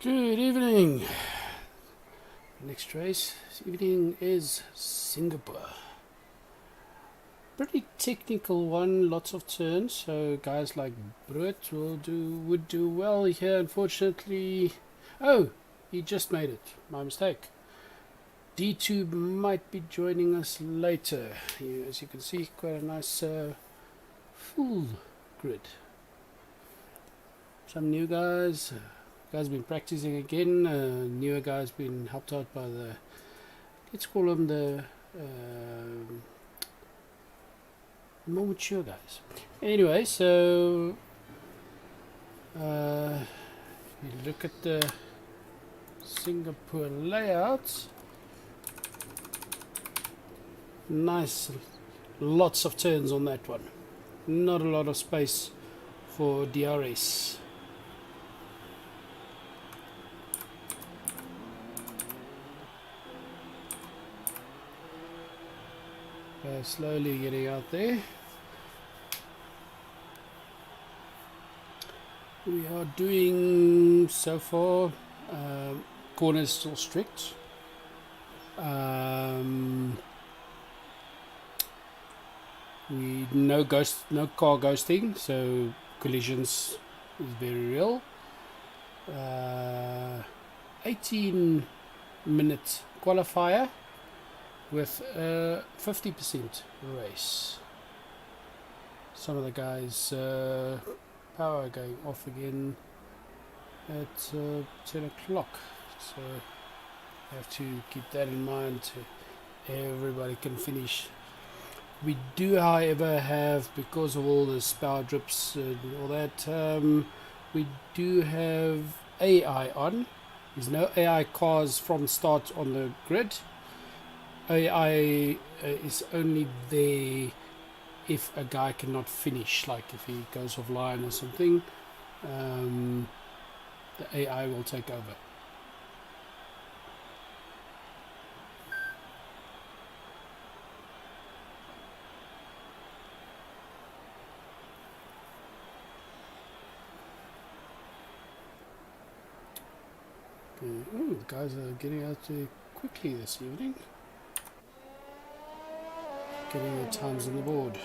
Good evening. Next race this evening is Singapore. Pretty technical one, lots of turns, so guys like Brut would do well here. Unfortunately, oh, he just made it. My mistake. D2 might be joining us later. As you can see, quite a nice full grid. Some new guys. Guys been practicing again. Newer guys been helped out by the, let's call them the more mature guys. Anyway, so you look at the Singapore layout. Nice, lots of turns on that one. Not a lot of space for DRS. Slowly getting out there. We are doing so far. Corners still strict. We no car ghosting, so collisions is very real. 18-minute qualifier with a 50% race. Some of the guys power going off again at 10 o'clock, so you have to keep that in mind. Everybody can finish. We do, however, have, because of all the power drips and all that, we do have AI on. There's no AI cars from start on the grid. AI is only there if a guy cannot finish, like if he goes offline or something, the AI will take over. Ooh, guys are getting out there quickly this evening. Getting the times on the board.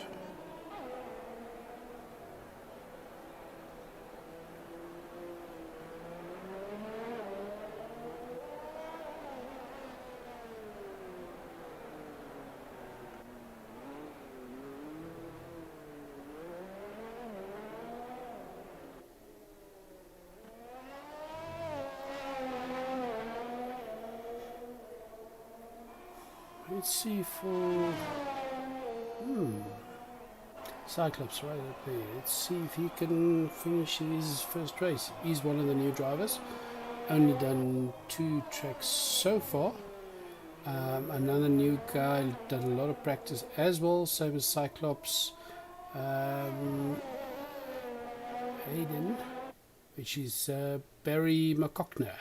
Let's see for Cyclops right up there. Let's see if he can finish his first race. He's one of the new drivers. Only done 2 tracks so far. Another new guy, done a lot of practice as well, same as Cyclops. Hayden, which is Barry McCockner.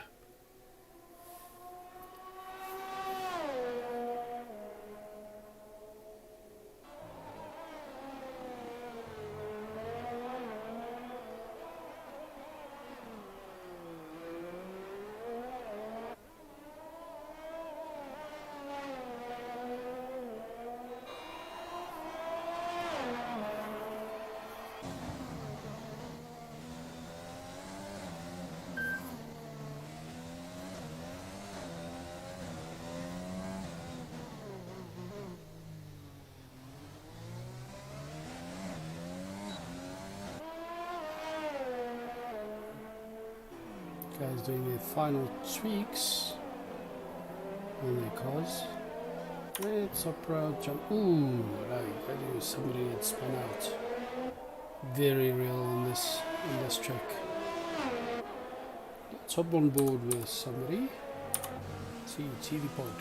Guys doing their final tweaks on their cars. Let's opera jump. Ooh, right, that is somebody that spun out. Very real on this track. Let's hop on board with somebody. See TV pod.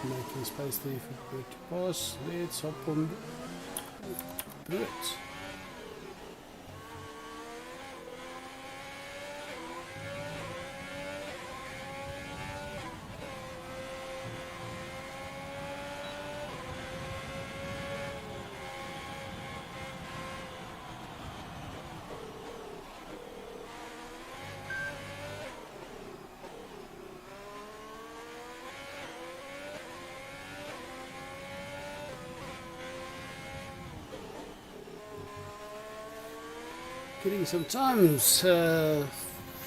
Making space there for Brett to pass. Let's hop on Brett. Getting some times.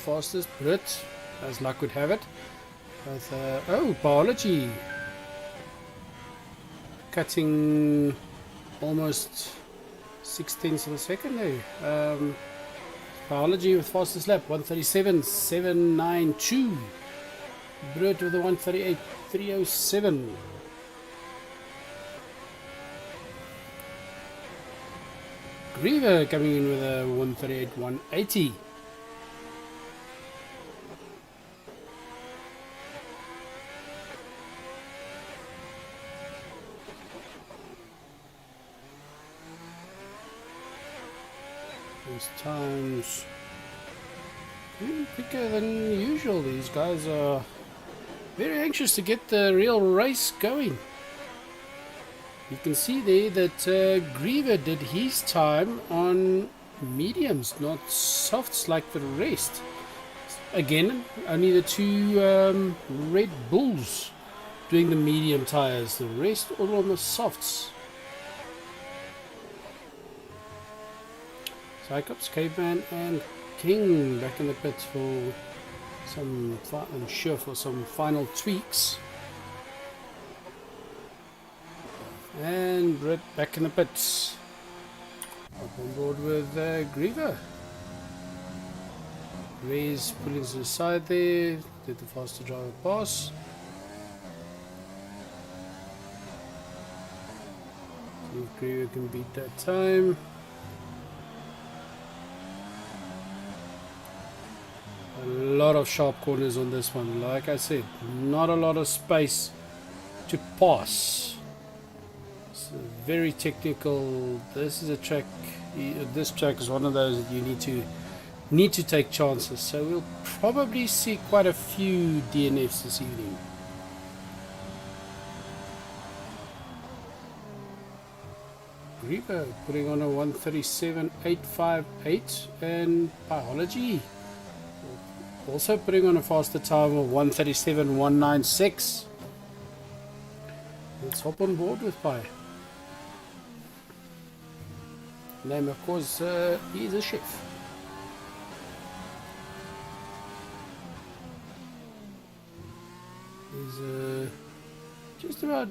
Fastest Brit, as luck would have it. With, oh, biology. Cutting almost 6/10 of a second there. Biology with fastest lap, 137.792. Brit with a 138.307. Greever coming in with a 138.180. These times really quicker than usual. These guys are very anxious to get the real race going. You can see there that Greever did his time on mediums, not softs like the rest. Again, only the two Red Bulls doing the medium tires, the rest all on the softs. Cyclops, Caveman and King back in the pit for some, I'm sure, for some final tweaks. And Brett back in the pits. Up on board with Greever. Ray's pulling to the side there. Did the faster driver pass. See if Greever can beat that time. A lot of sharp corners on this one. Like I said, not a lot of space to pass. It's very technical. This is a track. This track is one of those that you need to take chances. So we'll probably see quite a few DNFs this evening. Greever putting on a 137.858 and biology also putting on a faster time of 137.196. Let's hop on board with Pi. Name, of course, he is a chef. There's just about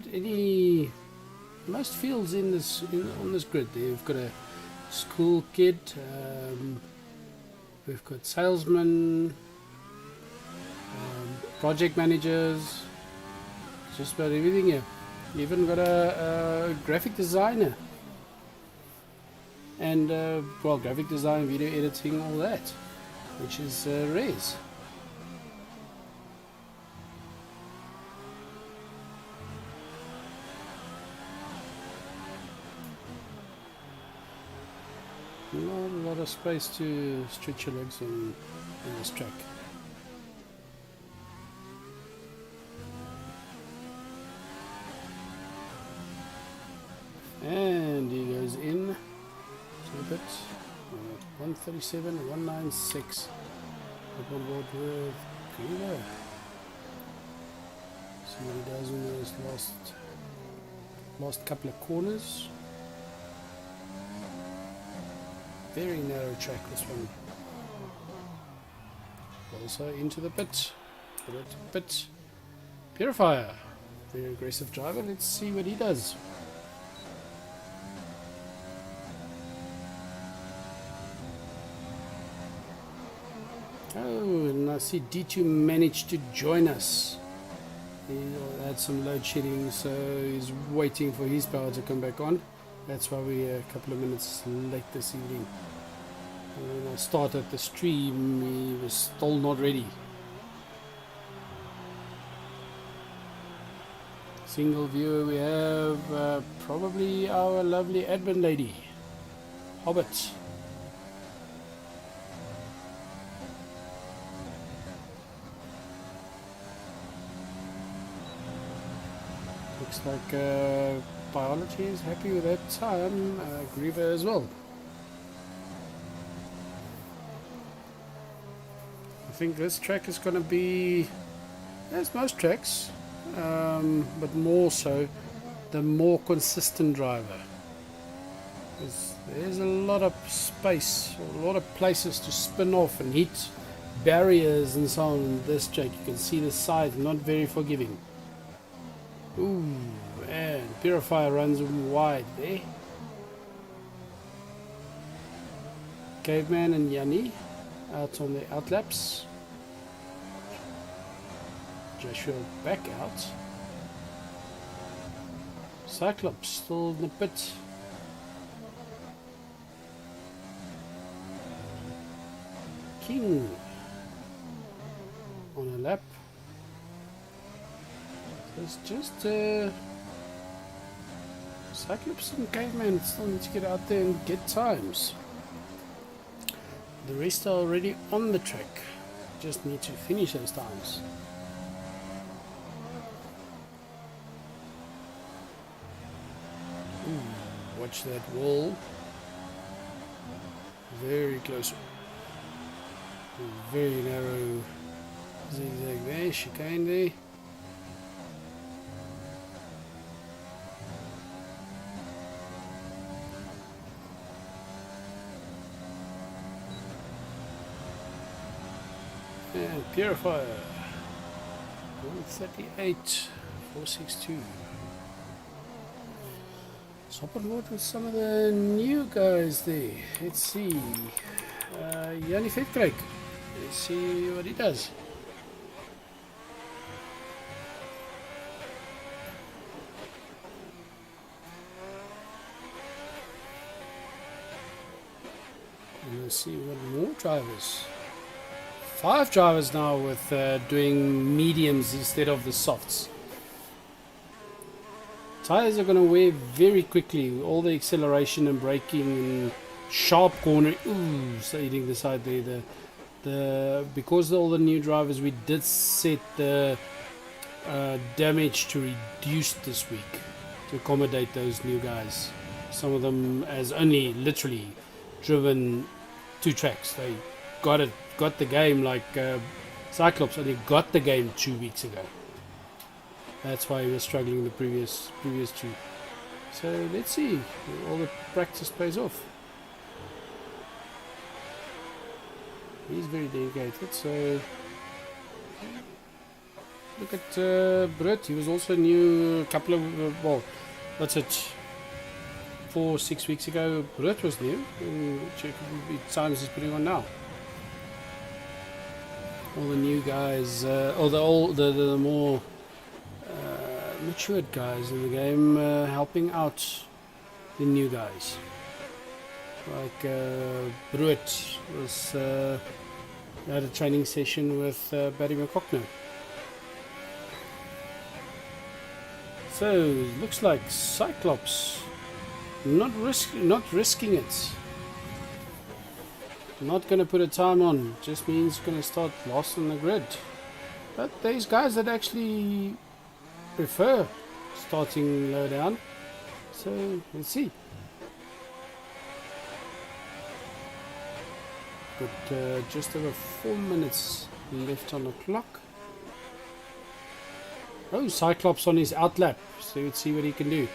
most fields in this on this grid. They've got a school kid. We've got salesmen. Project managers, just about everything here. Even got a graphic designer and well, graphic design, video editing, all that, which is Ray's. Not a lot of space to stretch your legs on this track. And he goes in to the bit. 137.196. Up on board with Greever. See what he does in those last couple of corners. Very narrow track, this one. Also into the pit. Pit. Purifier. Very aggressive driver. Let's see what he does. Oh, and I see D2 managed to join us. He had some load shedding, so he's waiting for his power to come back on. That's why we're a couple of minutes late this evening. When I started the stream, he was still not ready. Single viewer, we have probably our lovely admin lady, Hobbit. Looks like biology is happy with that time. Greever as well. I think this track is going to be, as most tracks, but more so, the more consistent driver. There's a lot of space, a lot of places to spin off and hit barriers and so on in this Jake. You can see the side not very forgiving. Ooh, and Purifier runs wide there. Caveman and Yanni out on the outlaps. Joshua back out. Cyclops still in the pit. King on a lap. So it's just Cyclops and Caveman still need to get out there and get times. The rest are already on the track. Just need to finish those times. Ooh, watch that wall. Very close. Very narrow zigzag there, chicane there. And Purifier 138 462. Let's hop on board with some of the new guys there. Let's see. Yanni Vetkrijk. Let's see what he does. And let's see what more drivers. 5 drivers now with doing mediums instead of the softs. Tires are going to wear very quickly. All the acceleration and braking and sharp corner. Ooh, so hitting the side there. Because all the new drivers, we did set the damage to reduce this week to accommodate those new guys. Some of them has only literally driven 2 tracks. They got the game like Cyclops only got the game 2 weeks ago. That's why he was struggling the previous 2. So let's see, all the practice pays off. He's very dedicated. So look at Brett. He was also new a couple of well, what's it? 4-6 weeks ago. Brett was new. Check what times he's putting on now. All the new guys, or the more matured guys in the game, helping out the new guys. Like Bruet was had a training session with Barry McCockner. So looks like Cyclops not risking it. Not going to put a time on, just means going to start last on the grid. But there's guys that actually prefer starting low down, so let's see. But just over 4 minutes left on the clock. Oh, Cyclops on his outlap, so let's see what he can do.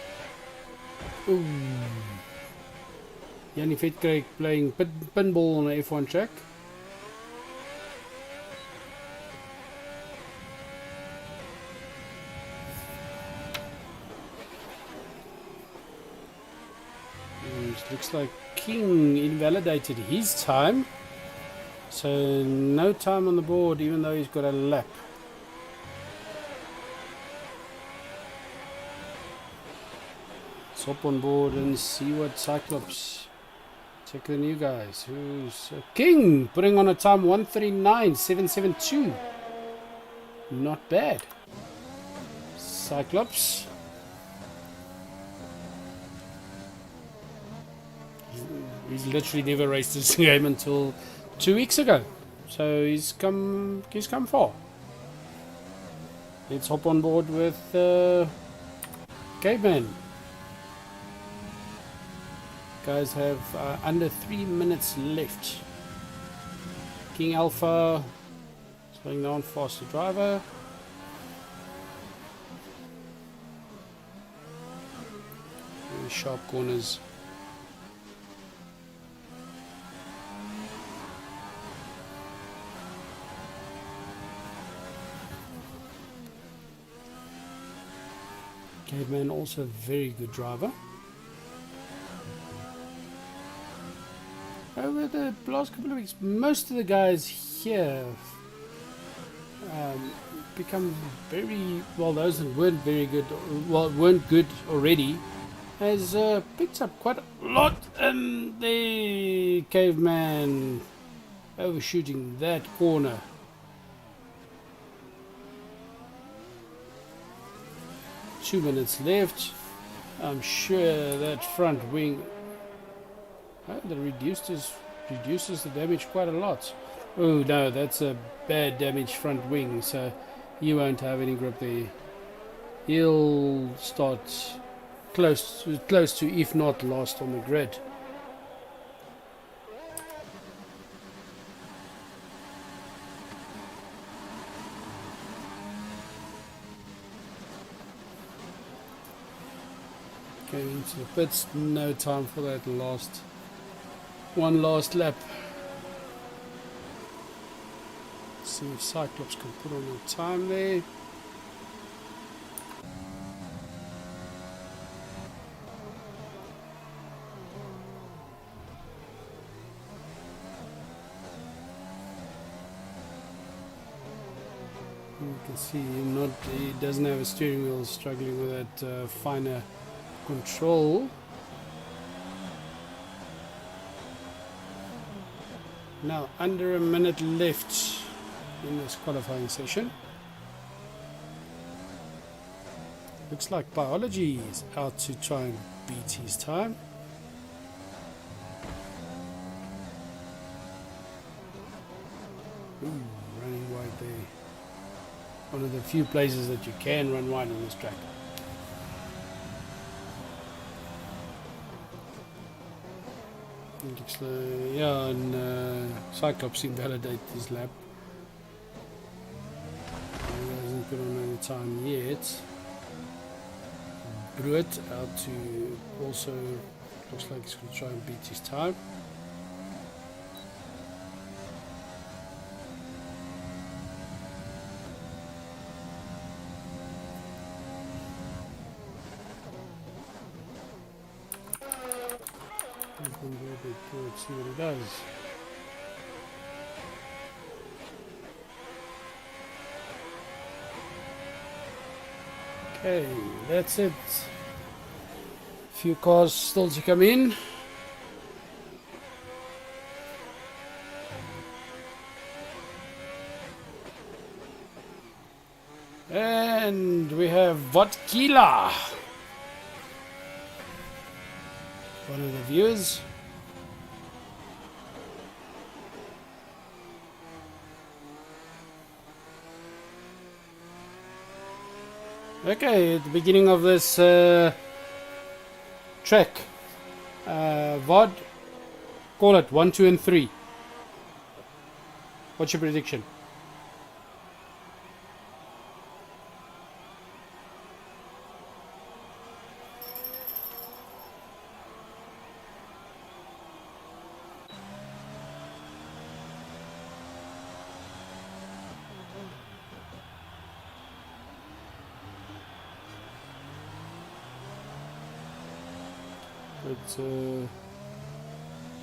Ooh. Yanni Vetkrijk playing pinball on the F1 track. Looks like King invalidated his time. So no time on the board even though he's got a lap. Let's hop on board and see what Cyclops. Check the new guys. Who's King putting on a time 1:39.772. Not bad. Cyclops. He's literally never raced this game until 2 weeks ago. So he's come far. Let's hop on board with Caveman. Guys have under 3 minutes left. King Alpha slowing down, faster driver. Very sharp corners. Caveman also a very good driver. Over the last couple of weeks, most of the guys here become very well. Those that weren't very good, well, weren't good already, has picked up quite a lot. And the Caveman overshooting that corner. Two minutes left. I'm sure that front wing that reduces the damage quite a lot. Oh no, that's a bad damaged front wing, so he won't have any grip there. He'll start close to, if not last on the grid. Going into the pits, no time for that one last lap. See if Cyclops can put on the time there. You can see he doesn't have a steering wheel, struggling with that finer control. Now under a minute left in this qualifying session. Looks like Biology is out to try and beat his time. Ooh, running wide there. One of the few places that you can run wide on this track. Yeah, and Cyclops invalidate his lap. He hasn't put on any time yet. Bruit out to also, looks like he's going to try and beat his time. Let's see what he does. Okay, that's it. Few cars still to come in. And we have Vodkila, one of the viewers. Okay, at the beginning of this track, Vod, call it 1, 2, and 3. What's your prediction?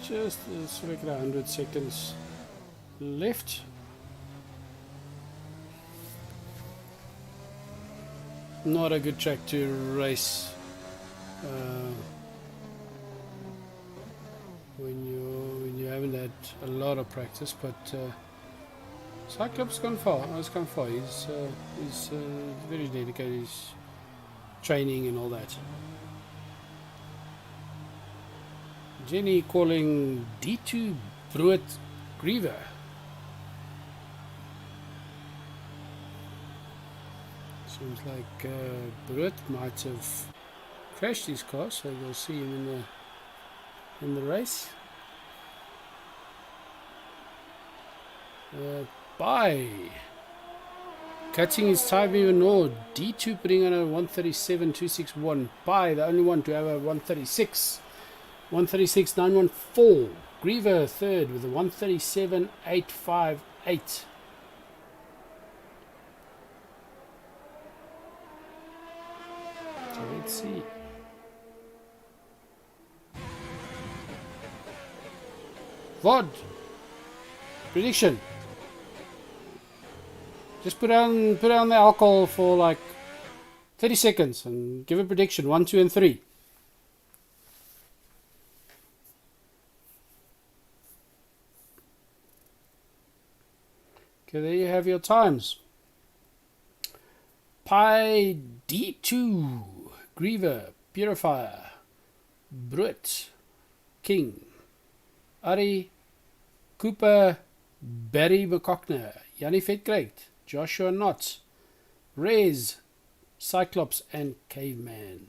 It's just like 100 seconds left. Not a good track to race when you haven't had a lot of practice, but Cyclops has gone far. He's very dedicated. He's training and all that. Jenny calling D2 Bruit Greever. Seems like Bruit might have crashed his car, so we'll see him in the race. By cutting his time even more. D2 putting on a 137.261. By the only one to have a 136. 136.914. Greever third with a 137.858. So Let's see. VOD. Prediction. Just put down the alcohol for like 30 seconds and give a prediction. 1, 2, and 3. Okay, there you have your times. Pi D2, Greever, Purifier, Brut, King, Ari, Cooper, Barry McCockner, Jannie Vetkreyt, Joshua Knott, Rez, Cyclops, and Caveman.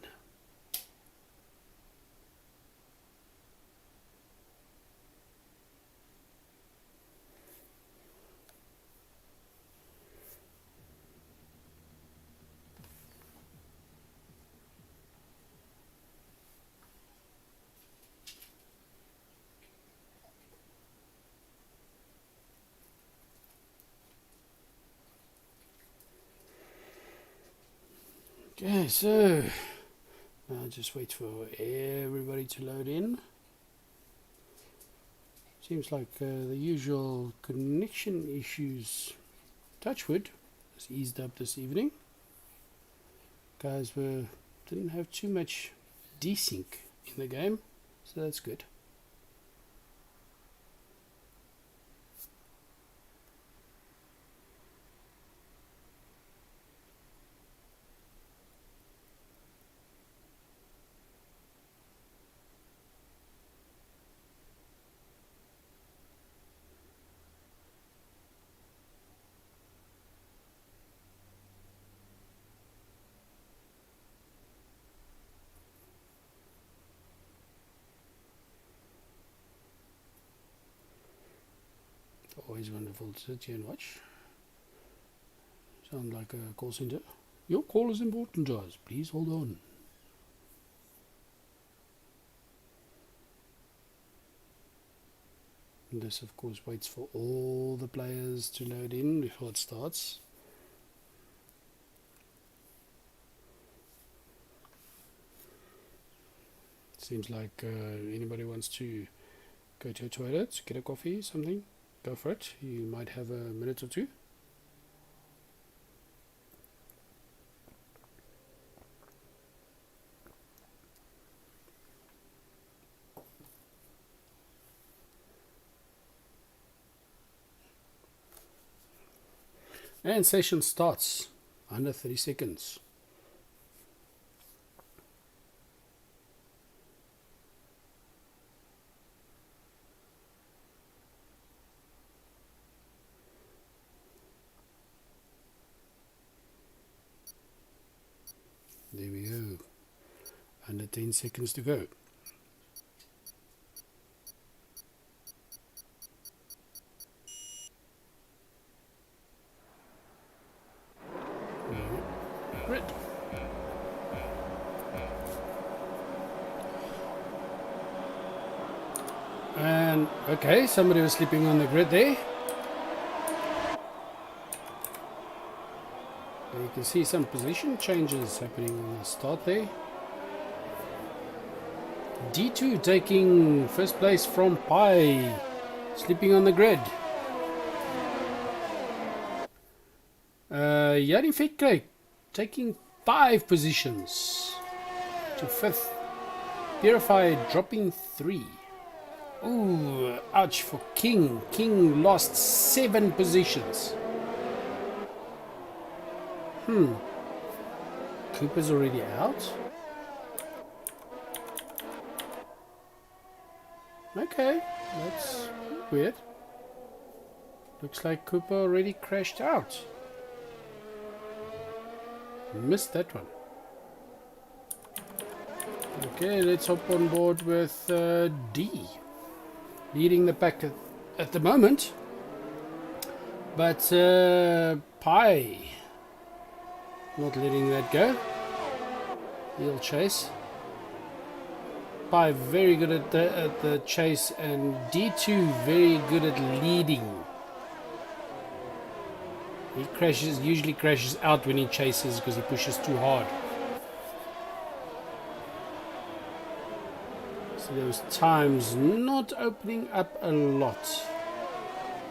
Okay, so I'll just wait for everybody to load in. Seems like the usual connection issues, touchwood, has eased up this evening. Guys didn't have too much desync in the game, so that's good. Always wonderful to sit here and watch. Sound like a call center. Your call is important to us. Please hold on. And this, of course, waits for all the players to load in before it starts. Seems like anybody wants to go to a toilet, get a coffee, something. Go for it. You might have a minute or two. And session starts under 30 seconds. There we go. Under 10 seconds to go. Grid. And okay, somebody was sleeping on the grid there. You can see some position changes happening on the start there. D2 taking first place from Pi, sleeping on the grid. Jannie Vetkreyt taking 5 positions to 5th. Purified dropping 3. Ooh, ouch for King. King lost 7 positions. Cooper's already out. Okay, that's weird. Looks like Cooper already crashed out. Missed that one. Okay, let's hop on board with D. Leading the pack at the moment. But Pi not letting that go. He'll chase. Pi very good at the chase, and D2 very good at leading. He usually crashes out when he chases because he pushes too hard. those times not opening up a lot.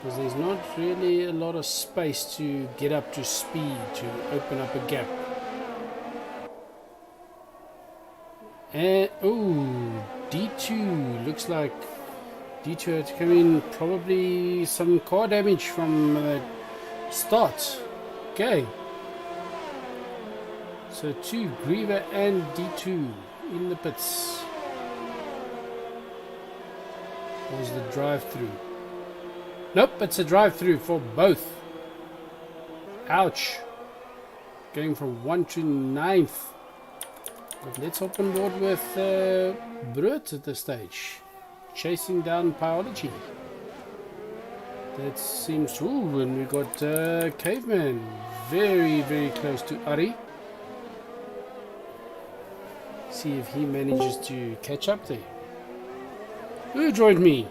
Because there's not really a lot of space to get up to speed to open up a gap. And oh, D2 looks like D2 had to come in, probably some car damage from the start. Okay, so 2 Greever and D2 in the pits. Was the drive-through? Nope, it's a drive-through for both. Ouch. Going from 1 to 9th. But let's hop on board with Brut at this stage. Chasing down biology. That seems... Ooh, and we got Caveman. Very, very close to Ari. See if he manages to catch up there. Who joined me?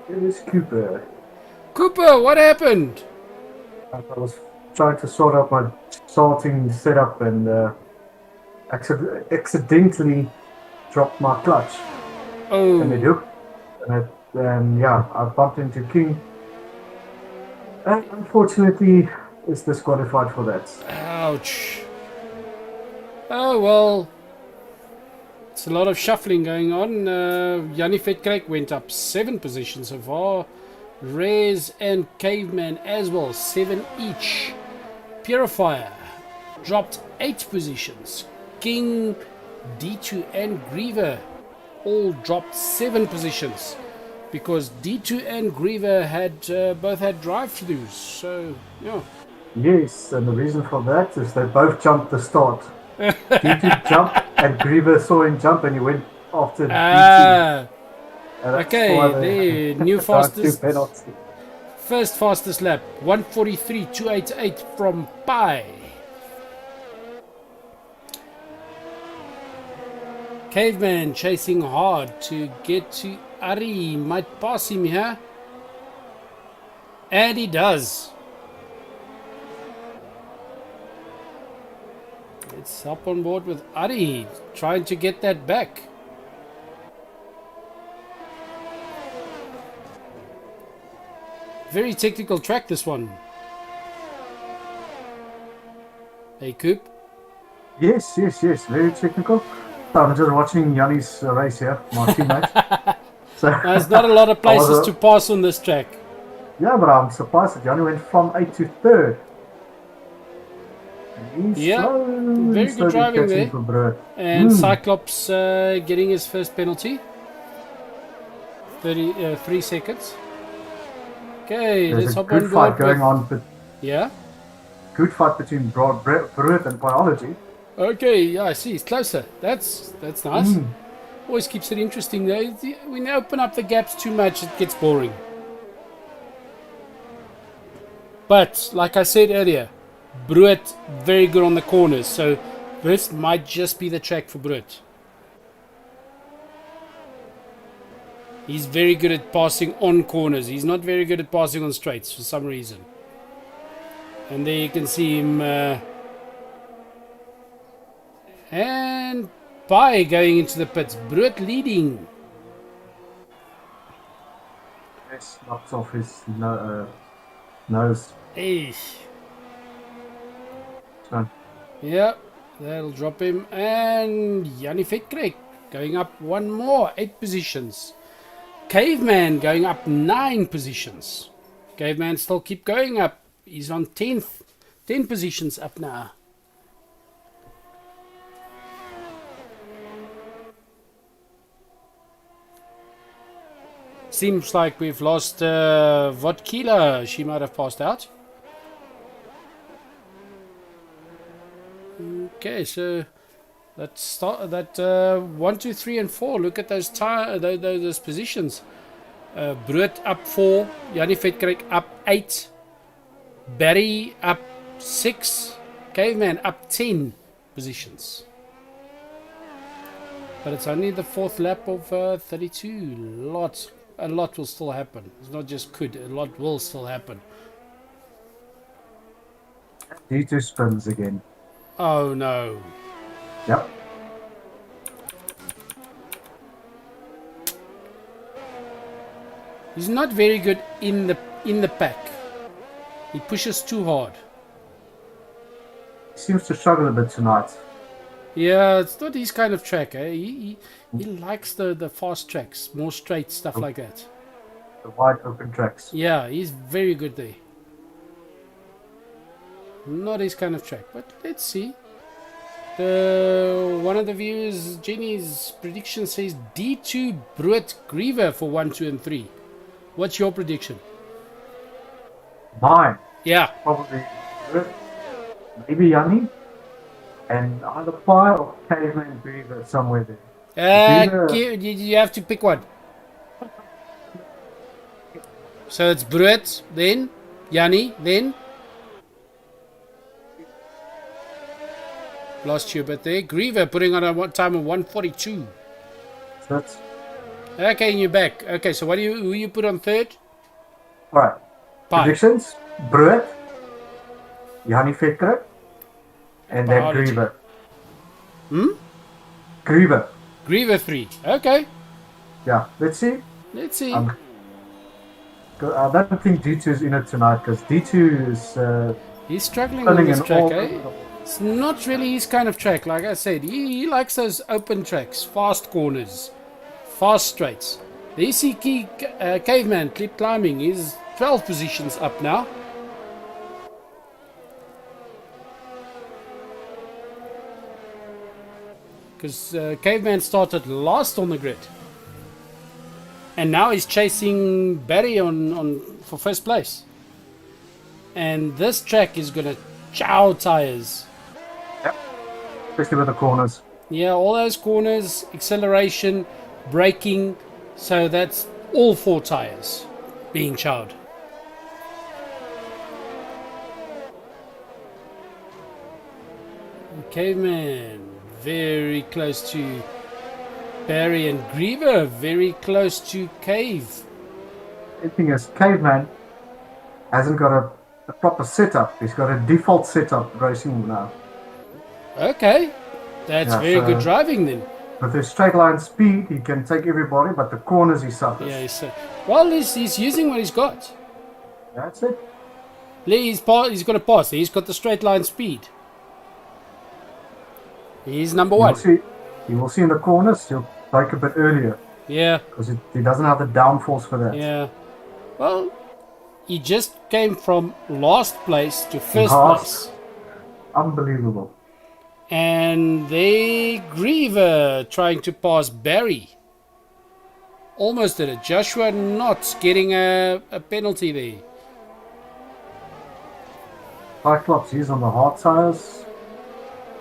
It is Cooper. Cooper, what happened? I was trying to sort out my sorting setup and accidentally dropped my clutch. Oh. And it hooked. And yeah, I bumped into King. And unfortunately, is disqualified for that. Ouch. Oh, well. It's a lot of shuffling going on. Jannie Vetkryk went up 7 positions so far. Rez and Caveman as well, 7 each. Purifier dropped 8 positions. King, D2 and Greever all dropped 7 positions. Because D2 and Greever had both had drive-thrus. So, yeah. Yes, and the reason for that is they both jumped the start. D2 jumped and Greever saw him jump and he went after D2. Okay, the new fastest. Penalty. First fastest lap, 1:43.288 from Pi. Caveman chasing hard to get to Ari. Might pass him here. And he does. Let's hop on board with Ari, trying to get that back. Very technical track, this one. Hey, Coop. Yes, very technical. I'm just watching Jannie's race here, my teammate. So there's not a lot of places to pass on this track. Yeah, but I'm surprised that Jannie went from 8th to 3rd. Yeah, very good driving there. And Cyclops getting his first penalty. 3 seconds. Okay, there's let's a hop good on fight board. Going on, but yeah. Good fight between Brut and Biology. Okay, yeah, I see. It's closer. That's nice. Always keeps it interesting though. When they open up the gaps too much, it gets boring. But like I said earlier, Brut very good on the corners, so this might just be the track for Brut. He's very good at passing on corners. He's not very good at passing on straights for some reason. And there you can see him. And Pi going into the pits. Brut leading. Yes, knocks off his nose. Eesh. So. Yeah, that'll drop him. And Jannie Vetkryk going up one more, 8 positions. Caveman going up 9 positions. Caveman still keep going up. He's on 10th. 10 positions up now. Seems like we've lost Vodkila. She might have passed out. Okay, so let's start that 1, 2, 3, and 4. Look at those those positions. Brut up 4, Jannie Vetkryk up 8, Barry up 6, Caveman up 10 positions. But it's only the 4th lap of 32. A lot will still happen. It's not just could, a lot will still happen. D2 spins again. Oh no. Yep. He's not very good in the pack. He pushes too hard. He seems to struggle a bit tonight. Yeah, it's not his kind of track. Eh? He likes the fast tracks, more straight stuff like that. The wide open tracks. Yeah, he's very good there. Not his kind of track, but let's see. One of the viewers, Jenny's prediction says D2 Bruet Greever for 1, 2, and 3. What's your prediction? Mine. Yeah. Probably maybe Yanni. And either Fire or Caveman Greever somewhere there. You have to pick one. So it's Bruet, then Yanni, then lost you a bit there. Greever putting on a time of 1:42. That's okay, and you're back. Okay, so who you put on third? Alright. Predictions: Bruet, Yanni Vetkruik, and then Greever. Greever. Greever 3. Okay. Yeah, let's see. Let's see. I don't think D2 is in it tonight because D2 is. He's struggling on this track, eh? It's not really his kind of track. Like I said, he likes those open tracks, fast corners, fast straights. The ECK Caveman keep climbing. He's 12 positions up now. Because Caveman started last on the grid. And now he's chasing Barry for first place. And this track is going to chow tires. Yep. Especially with the corners. Yeah, all those corners, acceleration, braking. So that's all 4 tires being chowed. Caveman very close to Barry, and Greever very close to Cave. The thing is, Caveman hasn't got a proper setup. He's got a default setup racing now. Okay, that's very good driving then. With his straight line speed, he can take everybody, but the corners he suffers. Yeah, well, he's using what he's got. That's it. He's got to pass. He's got the straight line speed. He's number 1. You will see in the corners, he'll brake a bit earlier. Yeah. Because he doesn't have the downforce for that. Yeah. Well, he just came from last place to first place. Unbelievable. And they Greever trying to pass Barry. Almost did it. Joshua not getting a penalty there. Cyclops, he's on the hard tires.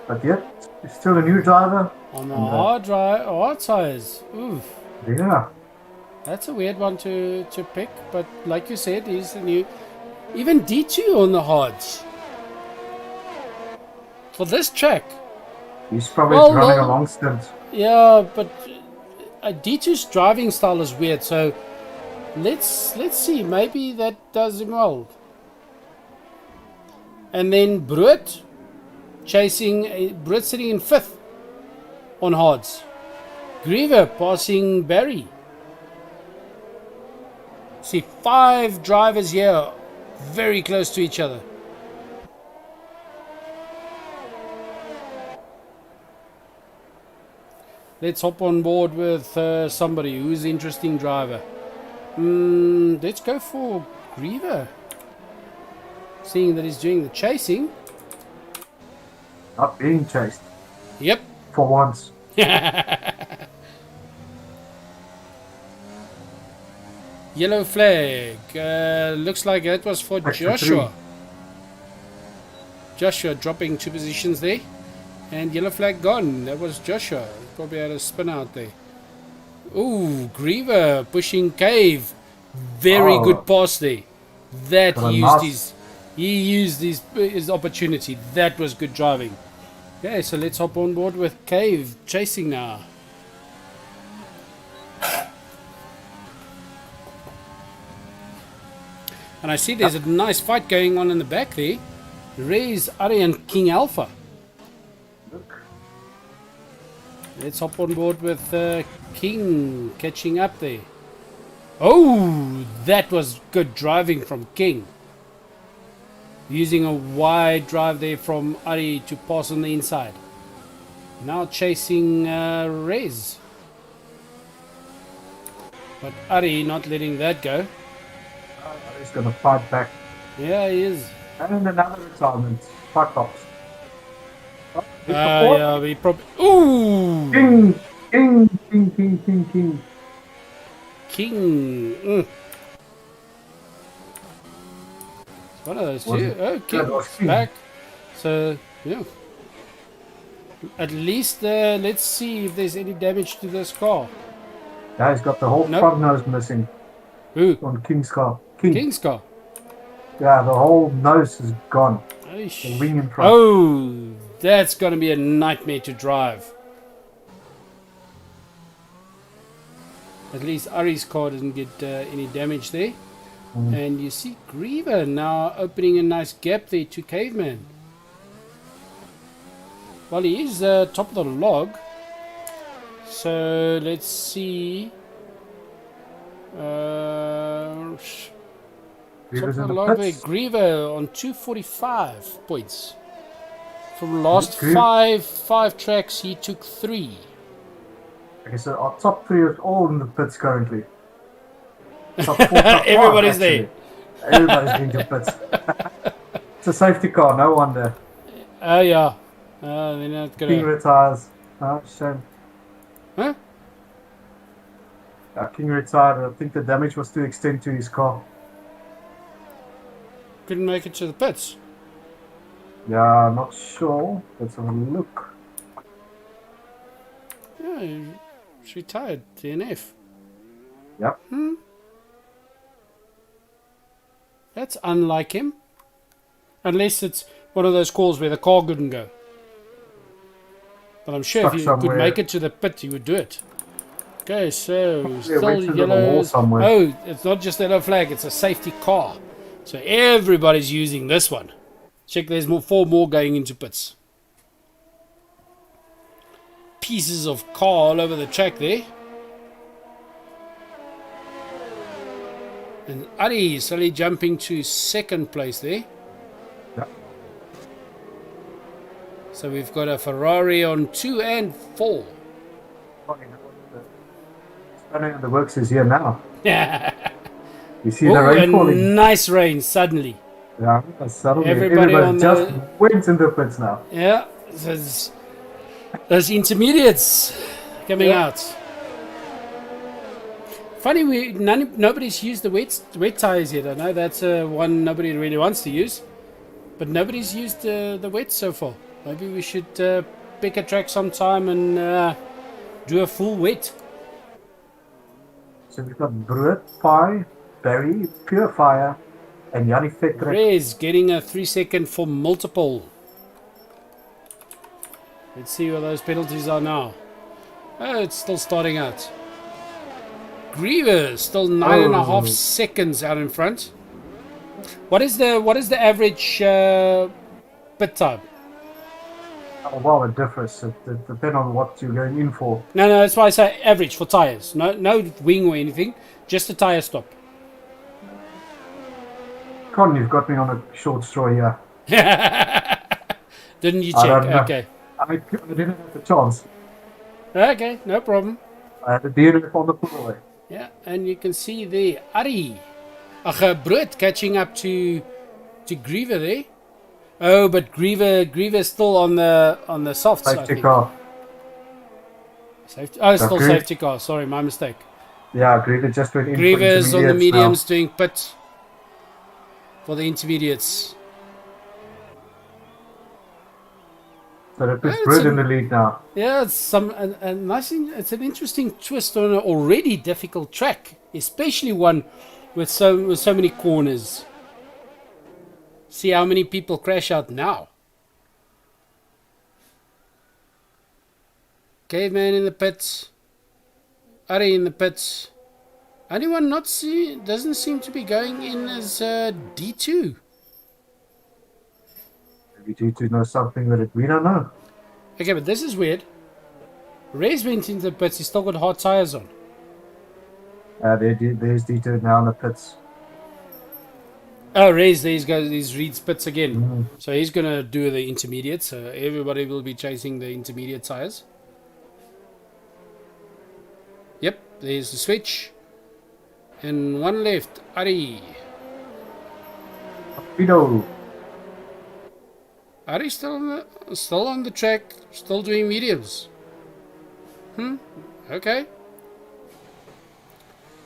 But yet, he's still a new driver. On the hard tires. Oof. Yeah. That's a weird one to pick. But like you said, he's a new... Even D2 on the hards. For this track. He's probably running a long stint. Yeah, but D2's driving style is weird. So let's see. Maybe that does him well. And then Bruet sitting in 5th on hards. Greever passing Barry. See, 5 drivers here very close to each other. Let's hop on board with somebody who's an interesting driver. Let's go for Greever. Seeing that he's doing the chasing. Not being chased. Yep. For once. Yellow flag. Looks like that was for Joshua. Joshua dropping 2 positions there. And yellow flag gone. That was Joshua. Probably had a spin out there. Ooh, Greever pushing Cave. Very good pass there. That he used his opportunity. That was good driving. Okay, so let's hop on board with Cave chasing now. And I see there's a nice fight going on in the back there. Ray's Arian King Alpha. Let's hop on board with King catching up there. Oh, that was good driving from King. Using a wide drive there from Ari to pass on the inside. Now chasing Rez. But Ari not letting that go. He's going to fight back. Yeah, he is. And another retirement. Fuck off. Yeah, we probably... Ooh! King! King! King! King! King! King! King. It's one of those two. Oh, King's back. So, yeah. At least let's see if there's any damage to this car. Yeah, he's got the whole front nose missing. Who? On King's car. King's car? Yeah, the whole nose is gone. The wing in front. Oh, that's going to be a nightmare to drive. At least Ari's car didn't get any damage there. And you see Greever now opening a nice gap there to Caveman. Well, he is top of the log. So let's see. Top of the log there. Greever on 245 points. From last five tracks, he took 3. Okay, so our top 3 are all in the pits currently. Top 4, top Everybody's 5, there. Everybody's in the pits. It's a safety car, no wonder. Oh, yeah. They're not gonna... King retires. Oh, shame. Huh? King retired. I think the damage was to extend to his car. Couldn't make it to the pits. Yeah, not sure. Let's have a look. Yeah, he's retired. DNF. Yep. That's unlike him. Unless it's one of those calls where the car couldn't go. But I'm sure if he could make it to the pit, he would do it. Okay, so still yellow. Oh, it's not just a yellow flag, it's a safety car. So everybody's using this one. Check, there's 4 more going into pits. Pieces of car all over the track there. And Ari is slowly jumping to 2nd place there. Yep. So we've got a Ferrari on 2 and 4. Spanning the works is here now. Yeah. You see the rain falling. Nice rain suddenly. Yeah, suddenly everybody just went into pits now. Yeah, those intermediates coming out. Funny, nobody's used the wet tires yet. I know that's one nobody really wants to use, but nobody's used the wet so far. Maybe we should pick a track sometime and do a full wet. So we've got Brood, Pie, Barry, Pure Fire, and Yanni Fektrek. Rez getting a 3-second for multiple. Let's see what those penalties are now. Oh, it's still starting out. Greever still 9.5 seconds out in front. What is the average pit time? Oh, well, it differs. It depends on what you're going in for. No, that's why I say average for tires. No wing or anything. Just a tire stop. Con, you've got me on a short straw here. Didn't you check? Okay. I didn't have the chance. Okay, no problem. I had to deal with on the pullaway. Yeah, and you can see there, Ari. Brut catching up to Greever there. Oh, but Greever's still on the softs. Safety car. Still safety car. Sorry, my mistake. Yeah, Greever just went in. Greever's on the mediums now. Doing pit for the intermediates. So that puts Brut in the lead now. Yeah, it's a nice thing. It's an interesting twist on an already difficult track, especially one with so many corners. See how many people crash out now. Caveman in the pits. Ari in the pits. Anyone doesn't seem to be going in as D2. Maybe D2 knows something that we don't know. Okay, but this is weird. Rez went into the pits, he's still got hard tires on. There's Dieter now in the pits. Oh, Rez, these Reed's pits again. Mm. So he's going to do the intermediate. So everybody will be chasing the intermediate tires. Yep, there's the switch. And one left. Ari. Torpedo. Ari's still on the track, still doing mediums. Okay.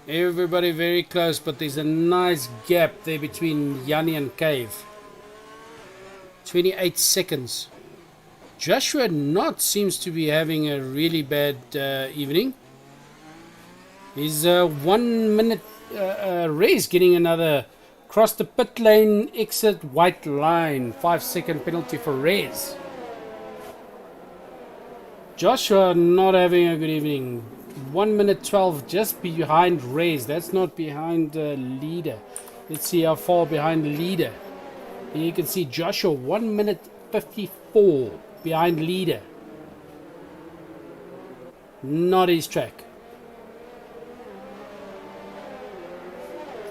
Everybody very close, but there's a nice gap there between Yanni and Cave. 28 seconds. Joshua Knott seems to be having a really bad evening. He's 1 minute race, getting another cross the pit lane, exit white line. 5-second penalty for Rez. Joshua not having a good evening. 1 minute 12 just behind Rez. That's not behind leader. Let's see how far behind the leader. And you can see Joshua 1 minute 54 behind leader. Not his track.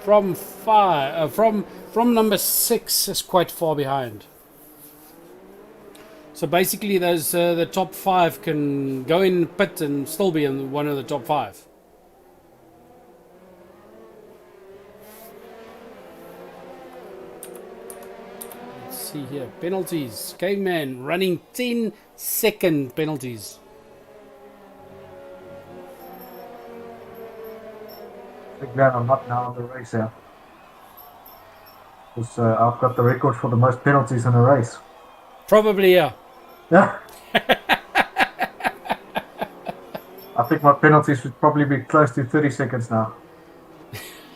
From number 6 is quite far behind. So basically, those the top 5 can go in pit and still be in one of the top 5. Let's see here, penalties. Caveman running 10-second penalties. Big glad I'm not now on the race here. Because I've got the record for the most penalties in a race. Probably, yeah. Yeah. I think my penalties should probably be close to 30 seconds now.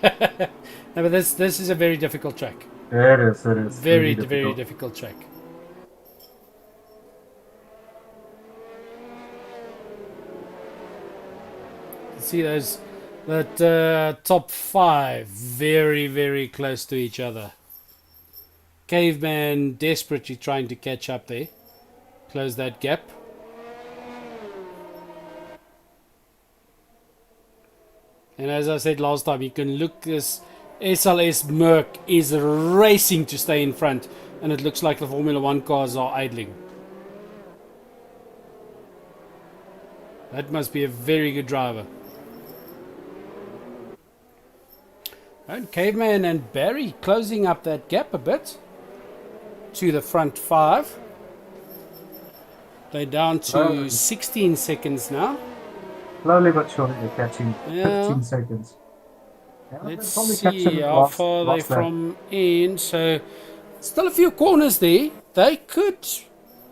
No, but this is a very difficult track. Yeah, it is. Very difficult track. See that top 5 very close to each other. Caveman desperately trying to catch up there. Close that gap. And as I said last time, you can look, this SLS Merc is racing to stay in front, and it looks like the Formula 1 cars are idling. That must be a very good driver. And Caveman and Barry closing up that gap a bit to the front 5. They're down to 16 seconds now. Slowly but surely they're catching. Yeah. 15 seconds. Yeah, Let's see how far they're from in. So still a few corners there. They could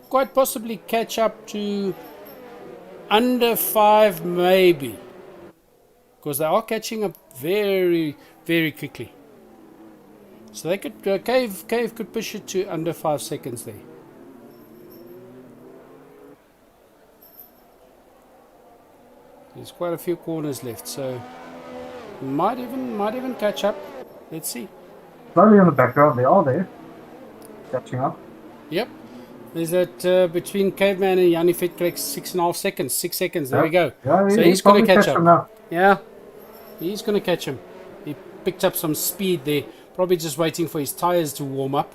quite possibly catch up to under 5 maybe. Because they are catching up very quickly. So they could Cave could push it to under 5 seconds there. There's quite a few corners left, so might even catch up. Let's see. Slowly on the background, they are there. Catching up. Yep. There's that between Caveman and Yanni Fitkreek 6.5 seconds. 6 seconds. There we go. Yeah, so he's going to catch up. Now. Yeah. He's going to catch him. He picked up some speed there. Probably just waiting for his tires to warm up.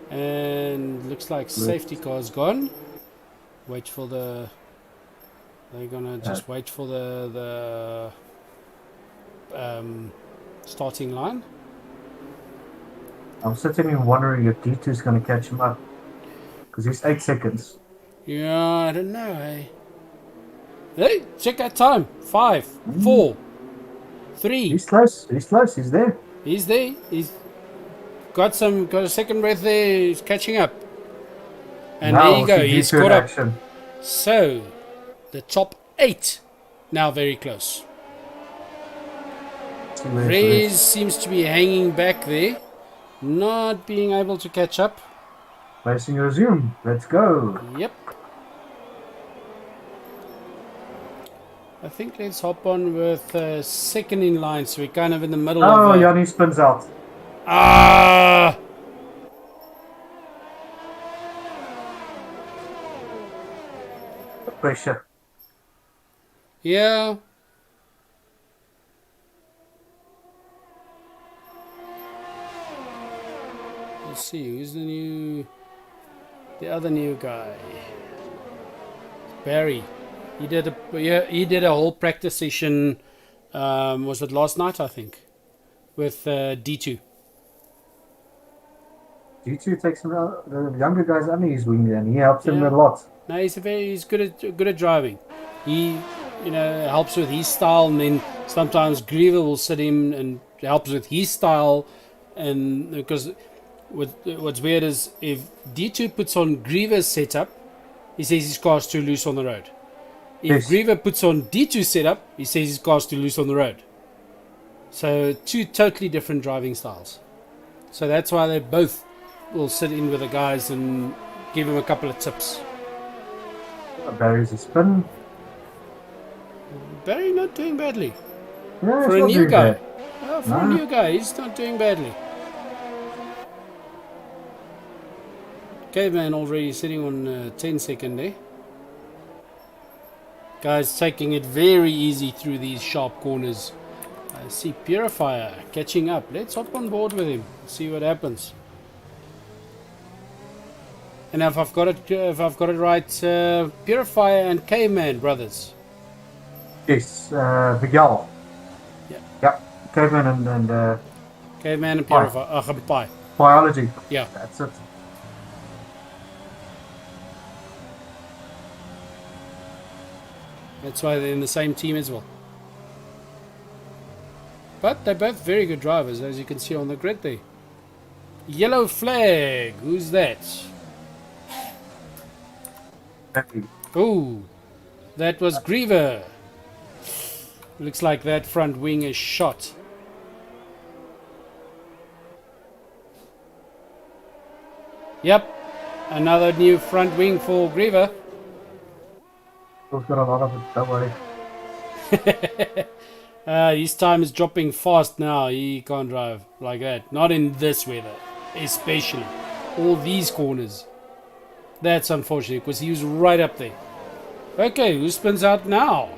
And looks like safety car's gone. Wait for the... They're going to just wait for the starting line. I'm sitting here wondering if D2's going to catch him up. Because he's 8 seconds. Yeah, I don't know, hey. Hey, check that time. 5, 4, 3. He's close. He's there. He's there. He's got a second breath there. He's catching up. And now there you go. He's caught up. So, the top 8 now very close. Reyes seems to be hanging back there. Not being able to catch up. Racing resume. Let's go. Yep. I think let's hop on with second in line, so we're kind of in the middle of... Oh, Yanni spins out. Ah! The pressure. Yeah, Let's see, who's the other new guy? Barry. He did a whole practice session. Was it last night? I think with D2. D2 takes him out, the younger guys under his wing, and he helps him Yeah. a lot. No, he's good at driving. He helps with his style, and then sometimes Greever will sit him and helps with his style, and because what's weird is if D2 puts on Greever's setup, he says his car's too loose on the road. If Yes. Greever puts on D2 setup, he says his car's too loose on the road. So two totally different driving styles. So that's why they both will sit in with the guys and give him a couple of tips. Barry's a spin. Barry not doing badly. Yeah, For it's a not new doing guy. bad. For a No. new guy, he's not doing badly. Caveman already sitting on 10 second there. Guys taking it very easy through these sharp corners. I see Purifier catching up. Let's hop on board with him. See what happens. And if I've got it right, Purifier and Caveman brothers. Yes, Miguel. Yeah. Yep. Kevin and Caveman and Pi. Purifier. Pi. biology. Yeah. That's it. That's why they're in the same team as well. But they're both very good drivers, as you can see on the grid there. Yellow flag. Who's that? Oh, that was Greever. Looks like that front wing is shot. Yep, another new front wing for Greever. We've got a lot of it, don't worry. His time is dropping fast now. He can't drive like that. Not in this weather, especially. All these corners. That's unfortunate because he was right up there. Okay, who spins out now?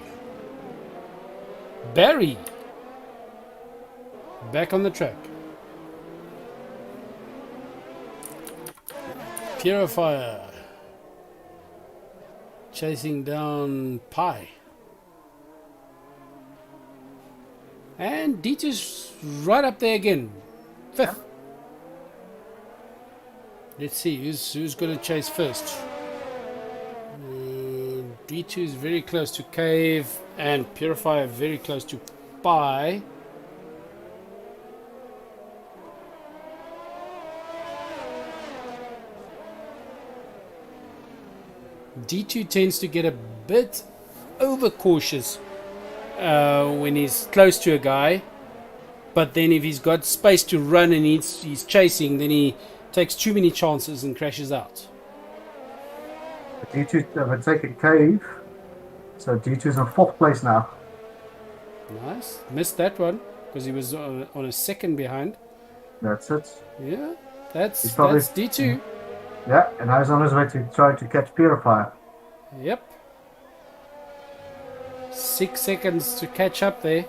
Barry. Back on the track. Purifier. Chasing down Pi. And D2's right up there again. Fifth. Let's see who's going to chase first. D2 is very close to Cave and Purifier very close to Pi. D2 tends to get a bit overcautious when he's close to a guy, but then if he's got space to run and he's chasing, then he takes too many chances and crashes out. D2 have taken Cave, so D2's in fourth place now. Nice. Missed that one because he was on a second behind. That's it. Yeah, that's probably- D2. Yeah, and I was on his way to try to catch Purifier. Yep. 6 seconds to catch up there.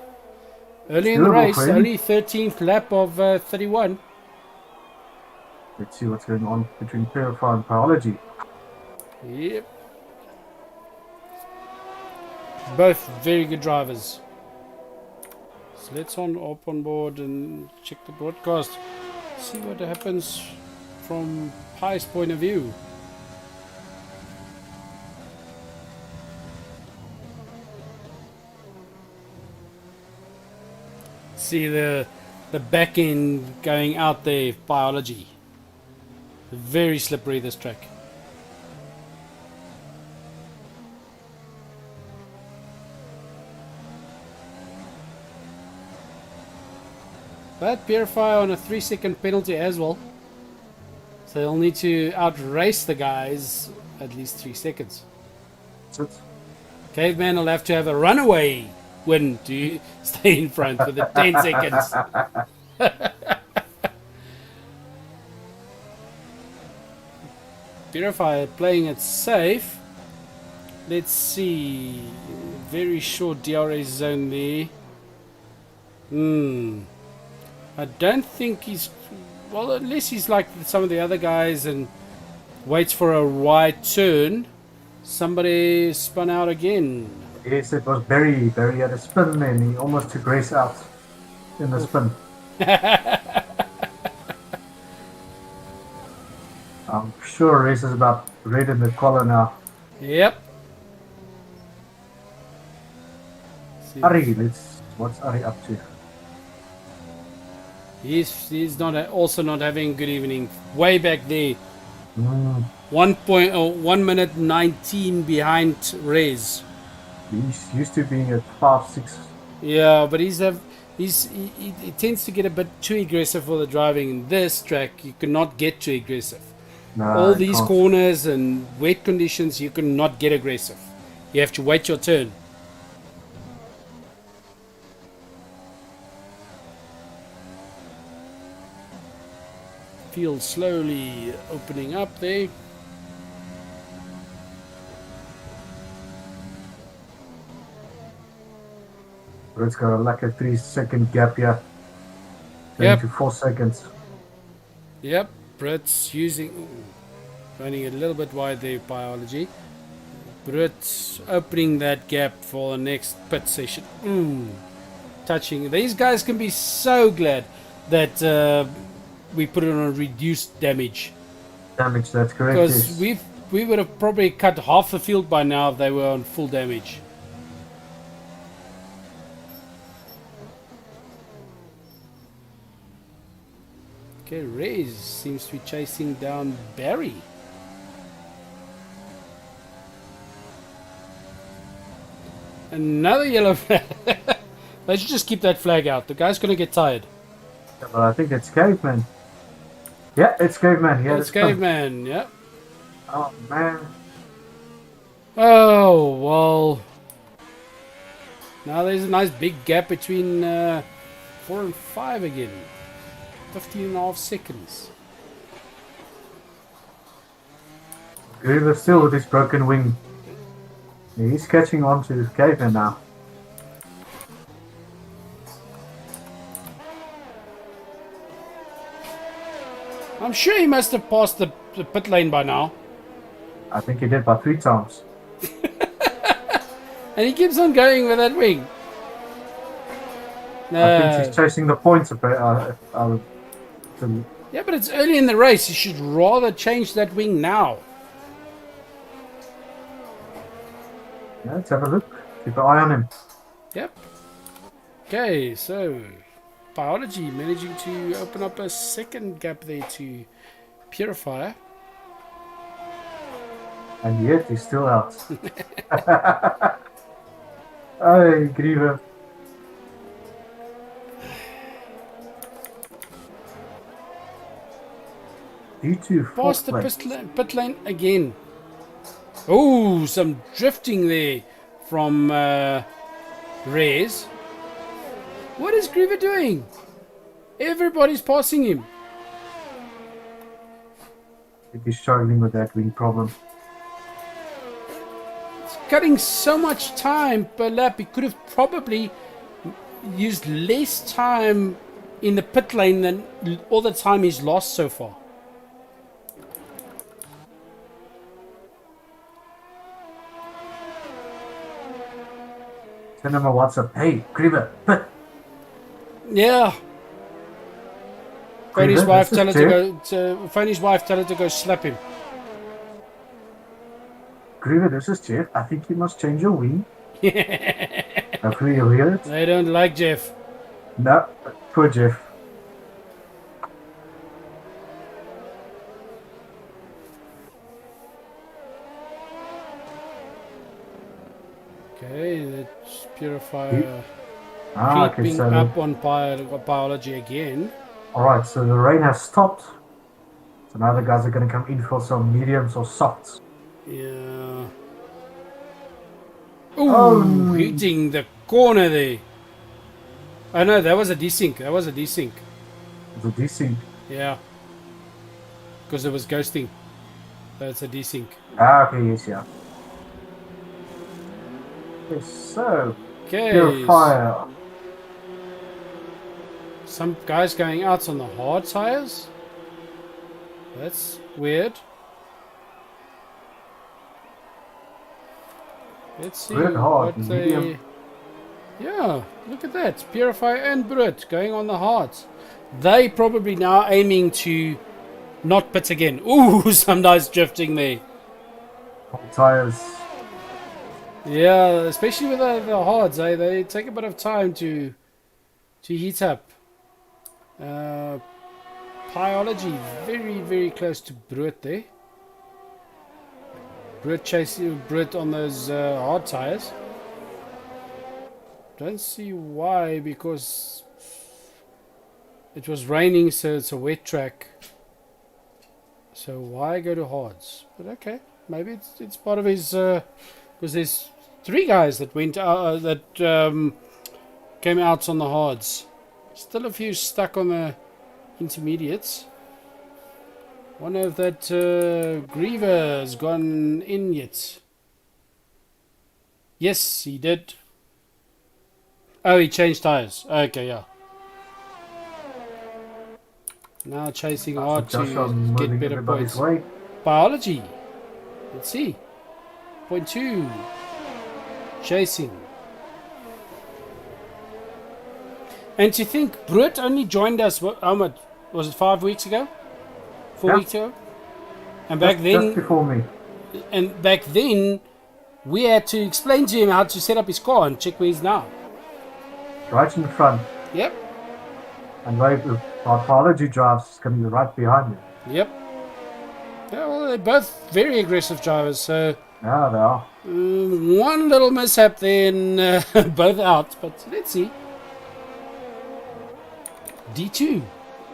Early in the doable race, for him. only 13th lap of 31. Let's see what's going on between Purifier and Biology. Yep. Both very good drivers. So let's hop on board and check the broadcast. See what happens from Pi's point of view. See the back end going out there, Biology. Very slippery this track. But Purifier on a 3-second penalty as well. So they'll need to outrace the guys at least 3 seconds. That's it. Caveman will have to have a runaway win to stay in front for the 10 seconds. Purifier playing it safe. Let's see. Very short DRS zone there. I don't think he's well, unless he's like some of the other guys and waits for a right turn. Somebody spun out again. Yes, it was Barry. Barry had a spin and he almost took race out in the spin. I'm sure race is about red in the collar now. Yep. Ari, what's Ari up to? He's not also not having a good evening. Way back there, Mm, 1 minute 19 behind Rez. he's used to being at 5-6. Yeah, but he tends to get a bit too aggressive for the driving. In this track, you cannot get too aggressive. No, All I these can't. corners and wet conditions, you cannot get aggressive. You have to wait your turn. Field slowly opening up there. It's got a like a 3-second gap here. Yep. To 4 seconds. Yep, Brit's running a little bit wide there, biology. Brit's opening that gap for the next pit session. Touching. These guys can be so glad that we put it on reduced damage. Damage, that's correct. Because Yes. we would have probably cut half the field by now if they were on full damage. Okay, Reyes seems to be chasing down Barry. Another yellow flag. They should just keep that flag out. The guy's going to get tired. Well, I think it's Caveman. Yeah, it's Caveman. Yeah, It's Caveman, yeah. Oh, man. Oh, well. Now there's a nice big gap between 4 and 5 again. 15 and a half seconds. Greever still with his broken wing. He's catching on to Caveman now. I'm sure he must have passed the pit lane by now. I think he did by 3 times. And he keeps on going with that wing. I No. think he's chasing the points. Yeah, but it's early in the race. You should rather change that wing now. Yeah, let's have a look. Keep an eye on him. Yep. Okay, so biology managing to open up a second gap there to Purifier. And yet he's still out. Hey, Greever. D2 Past the place. pit lane again. Oh, some drifting there from Rez. What is Greever doing? Everybody's passing him. I think he's struggling with that wing problem. It's cutting so much time per lap. He could have probably used less time in the pit lane than all the time he's lost so far. Send him a WhatsApp. Hey, Greever, pit. Yeah. Phone his Greever, wife, this tell her is to go. Phone his wife, tell her to go slap him. Greever, this is Jeff. I think you must change your wing. Hopefully you'll hear it. They don't like Jeff. No, poor Jeff. Okay, that's Purifier Okay, creeping so up on biology again. alright, so the rain has stopped. So now the guys are going to come in for some mediums or softs. Yeah. Oh. Ooh, hitting the corner there. Oh no, that was a desync. That was a desync. It's a desync. Yeah. Because it was ghosting. That's a desync. Okay, yes, yeah. Okay, so Okay. Purifier. Some guys going out on the hard tires. That's weird. Let's see Red hard, what medium. they... Yeah, look at that. Purify and Brit going on the hards. They probably now aiming to not pit again. Ooh, some nice drifting there. Tires. Yeah, especially with the hards. They take a bit of time to heat up. Biology very, very close to Brit there. Brit chasing Brit on those hard tires. Don't see why, because it was raining, so it's a wet track. So why go to hards? But okay, maybe it's part of his. Because there's 3 guys that went came out on the hards. Still a few stuck on the intermediates. Wonder if that Greever has gone in yet. Yes, he did. Oh, he changed tires. Okay, yeah. Now chasing hard to get better points. Way. Biology. Let's see. 0.2. Chasing. And to think, Brut only joined us, how much? Was it 5 weeks ago? 4 weeks ago? And back then... Just before me. And back then, we had to explain to him how to set up his car and check where he's now. Right in front. Yep. And our biology drives is coming right behind you. Yep. Yeah, well, they're both very aggressive drivers, so... Yeah, they are. One little mishap then, both out, but let's see. D2.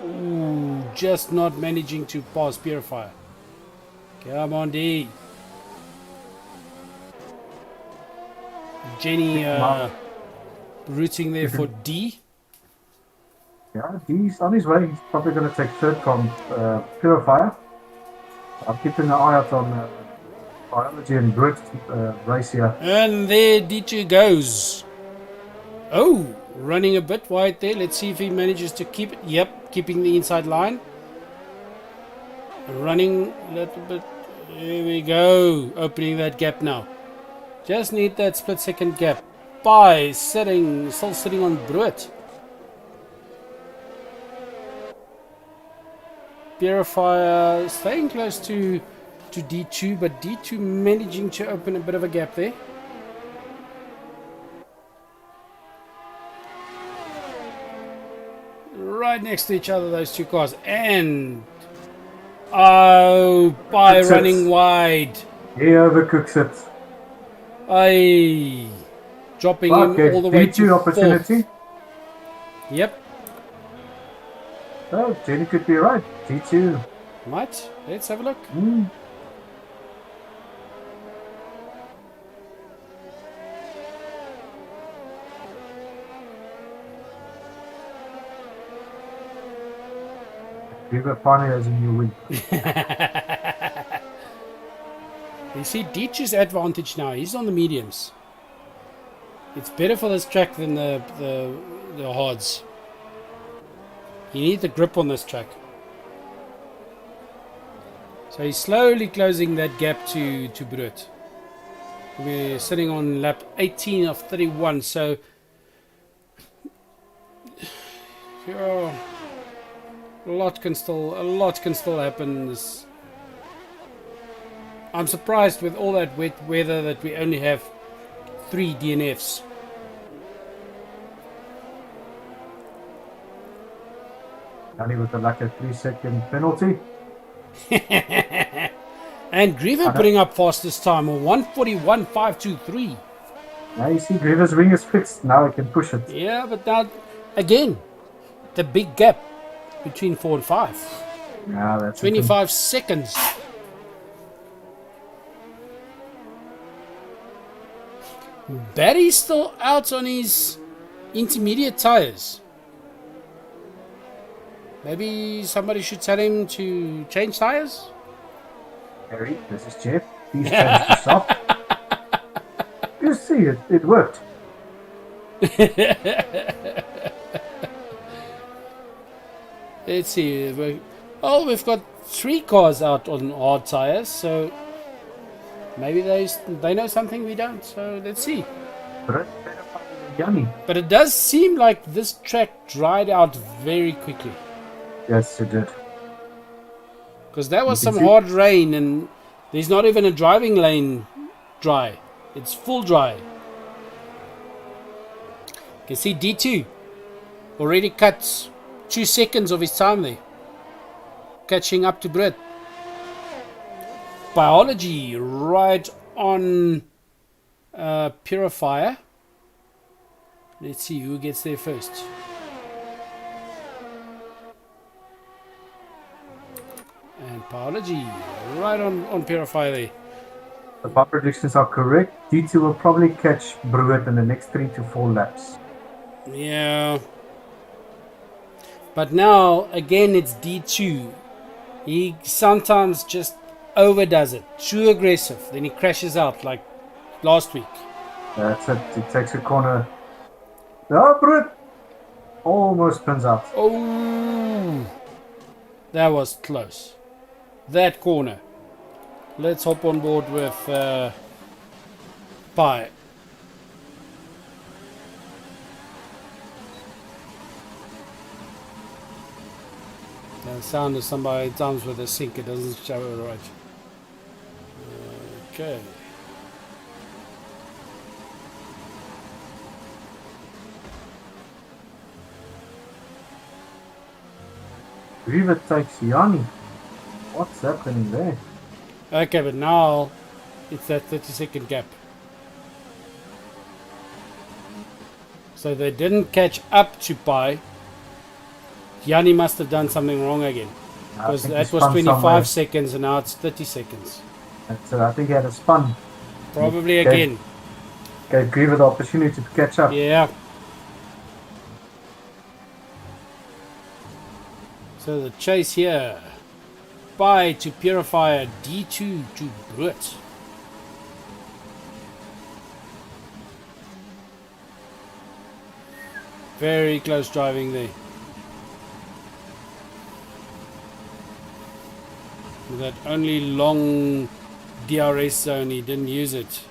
Ooh, just not managing to pass Purifier. Come on, D. Jenny rooting there for D. Yeah, he's on his way. He's probably going to take 3rd from Purifier. I'm keeping an eye out on biology and grid race here. And there D2 goes. Oh, running a bit wide there. Let's see if he manages to keep it. Yep, keeping the inside line. Running a little bit. There we go. Opening that gap now. Just need that split second gap. By still sitting on Bruit. Purifier staying close to D2, but D2 managing to open a bit of a gap there. Right next to each other, those 2 cars. And oh, by running wide. He overcooks it. Aye. Dropping him all the way to opportunity. 4th. Yep. Oh, Jenny could be right. D2. Might. Let's have a look. Greever finally has a new win. You see Deitch's advantage now. He's on the mediums. It's better for this track than the hards. You need the grip on this track. So he's slowly closing that gap to Brut. We're sitting on lap 18 of 31. So yeah, a lot can still happen. I'm surprised with all that wet weather that we only have 3 DNFs. Only with the lack of 3-second penalty. And Greever putting up fastest time of 1:41.523. Now you see Greever's ring is fixed. Now he can push it. Yeah, but now again, the big gap between 4 and 5. Yeah, that's 25 seconds. Barry's still out on his intermediate tires. Maybe somebody should tell him to change tires? Harry, this is Jeff. Please change to soft. You see, it worked. Let's see. Oh, we've got 3 cars out on hard tires, so maybe they know something we don't. So let's see. Brits better find Yanni. But it does seem like this track dried out very quickly. Yes, it did. Because that was You can some see- hard rain, and there's not even a driving lane dry. It's full dry. You can see D2 already cuts 2 seconds of his time there. Catching up to Brit. Biology right on Purifier. Let's see who gets there first. And Biology right on Purifier there. If my predictions are correct, D2 will probably catch Brewitt in the next 3 to 4 laps. Yeah. But now, again, it's D2. He sometimes just overdoes it. Too aggressive. Then he crashes out like last week. That's it. He takes a corner. Oh, Brewitt! Almost spins out. Oh, that was close. That corner. Let's hop on board with Pi. The sound of somebody times with a sink, it doesn't show it right. Okay. Greever takes Yanni. What's happening there? Okay, but now it's that 30-second gap. So they didn't catch up to Pi. Yanni must have done something wrong again. I Because think that he was spun 25 somewhere. seconds and now it's 30 seconds. That's it. I think he had a spun. Probably Okay. again. Gave Greever the opportunity to catch up. Yeah. So the chase here. Pi to Purifier, D2 to Brit. Very close driving there. With that only long DRS zone, he didn't use it.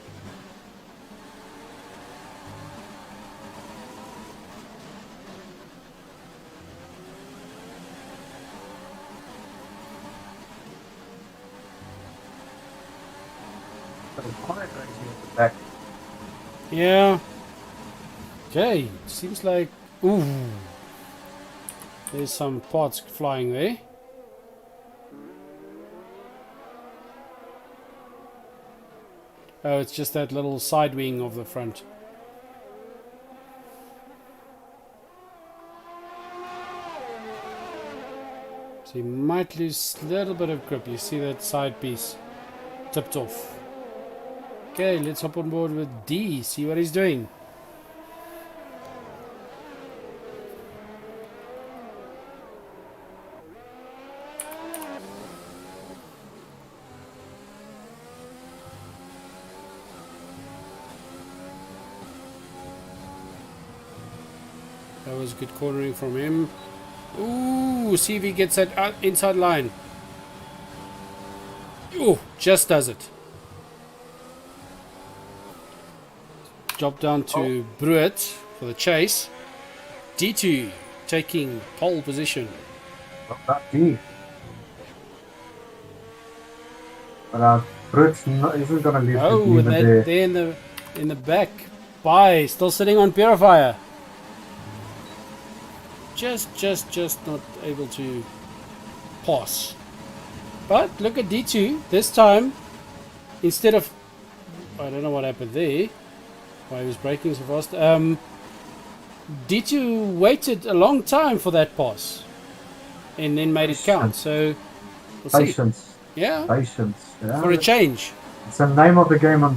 Quite racing at the back. Yeah. Okay, seems like... Ooh. There's some parts flying there. Oh, it's just that little side wing of the front. So you might lose a little bit of grip. You see that side piece tipped off. Okay, let's hop on board with D. See what he's doing. That was good cornering from him. Ooh, see if he gets that inside line. Ooh, just does it. Drop down to Brewitt for the chase. D2 taking pole position. Not that deep. But Brits isn't going to leave Oh, Greever and there. they're in the back. Pi still sitting on Purifier. Just not able to pass. But look at D2 this time. Instead of, I don't know what happened there. Why he was braking so fast. D2 waited a long time for that pass, and then made it count. So we'll see. Patience. Yeah, Patience. Yeah. for a change. It's the name of the game on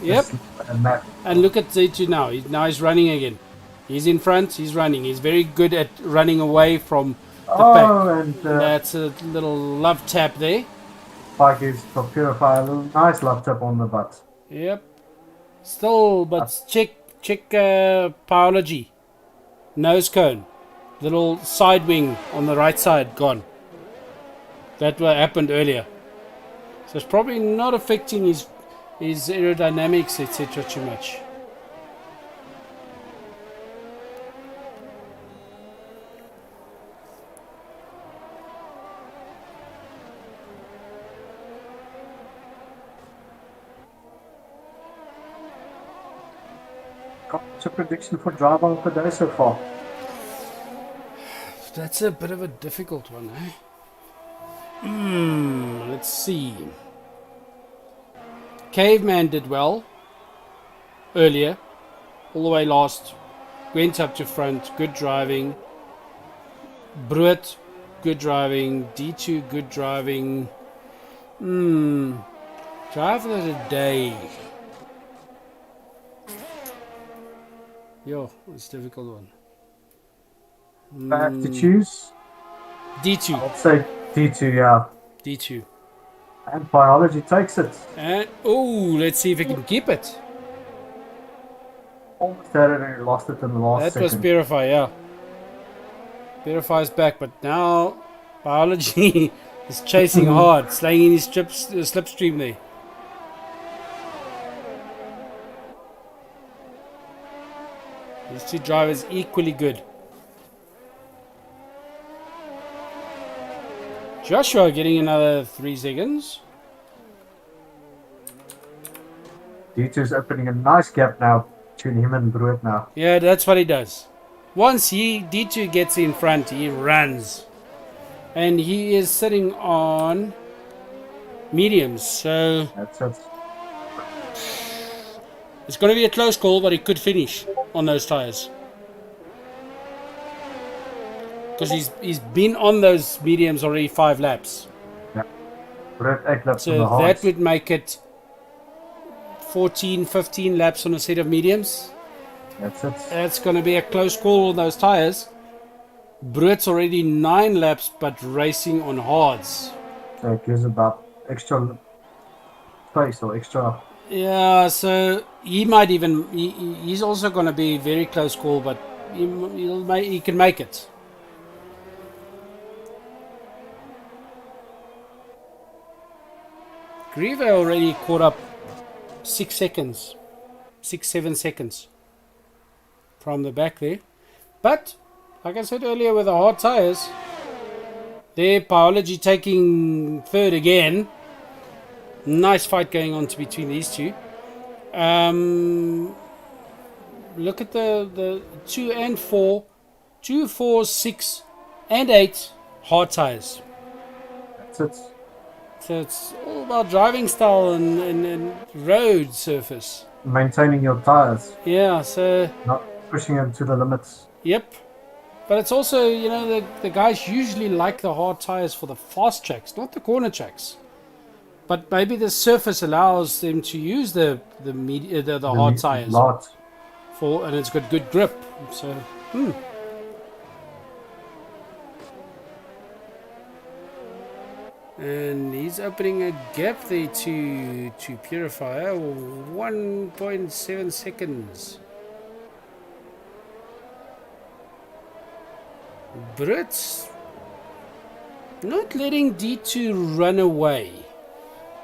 Yep. this map. And look at D2 now. Now he's running again. He's in front. He's running. He's very good at running away from the pack. And That's a little love tap there. Pi gives for Purifier a little nice love tap on the butt. Yep. Still, but check biology. Nose cone. Little side wing on the right side gone. That what happened earlier. So it's probably not affecting his aerodynamics, etc. too much. What's your prediction for driver of the day so far? That's a bit of a difficult one, eh? Let's see. Caveman did well earlier, all the way last. Went up to front, good driving. Brut, good driving. D2, good driving. Driver of the day. Yo, it's a difficult one. If I have to choose, D2. I'd say D2, yeah. D2. And biology takes it. And, let's see if we can keep it. Almost had it and lost it in the last That was second. Purify, yeah. Purify's back, but now biology is chasing hard, slaying in his slipstream there. These two drivers equally good. Joshua getting another 3 seconds. D2's opening a nice gap now between him and Bruet now. Yeah, that's what he does. Once D2 gets in front, he runs. And he is sitting on mediums, so That's it. it's going to be a close call, but he could finish on those tires. Because he's been on those mediums already 5 laps. Yeah. Bruet 8 laps on the So hards. that would make it 14, 15 laps on a set of mediums. That's it. That's going to be a close call on those tires. Bruet's already 9 laps, but racing on hards. So it gives about extra space or extra. Yeah, so he might even... He's also going to be very close call, but he can make it. Greever already caught up 6 seconds. 6, 7 seconds from the back there. But, like I said earlier with the hard tires, their biology taking third again. Nice fight going on between these two. Look at the 2 and 4. 2, 4, 6 and 8 hard tires. That's it. So it's all about driving style and road surface. Maintaining your tires, Yeah, so... not pushing them to the limits. Yep. But it's also, you know, the guys usually like the hard tires for the fast tracks, not the corner tracks. But maybe the surface allows them to use the hard tires Lot. and it's got good grip. So, And he's opening a gap there to Purifier, 1.7 seconds. Brits not letting D2 run away.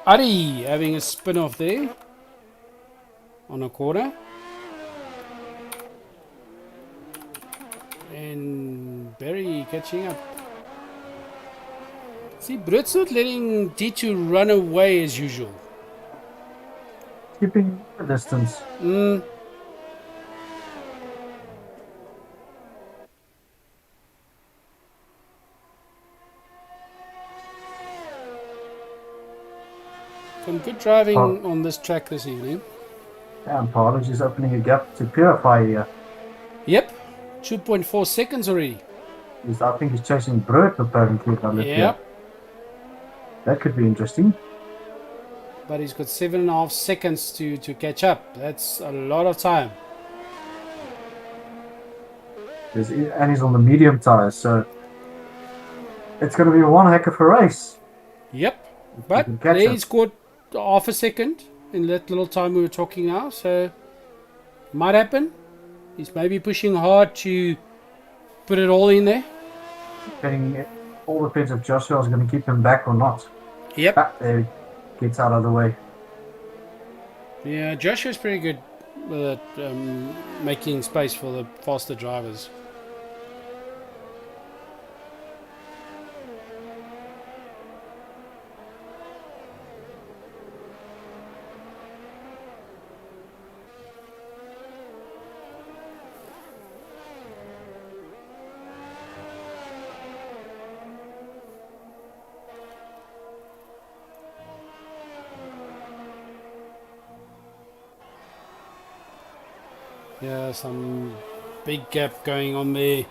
Ari having a spin off there on a corner. And Barry catching up. See, Brits not letting D2 run away as usual. Keeping the distance. Some good driving on this track this evening. Yeah, and Apology is opening a gap to Purify here. Yep, 2.4 seconds already. I think he's chasing Bruet apparently. Yep. That could be interesting. But he's got 7.5 seconds to catch up. That's a lot of time. And he's on the medium tires, so it's going to be one heck of a race. Yep. But there he's got half a second in that little time we were talking now, so might happen. He's maybe pushing hard to put it all in there. Getting all depends if Joshua is going to keep him back or not. Yep. Ah, there he gets out of the way. Yeah, Joshua's pretty good with it, making space for the faster drivers. Yeah, some big gap going on there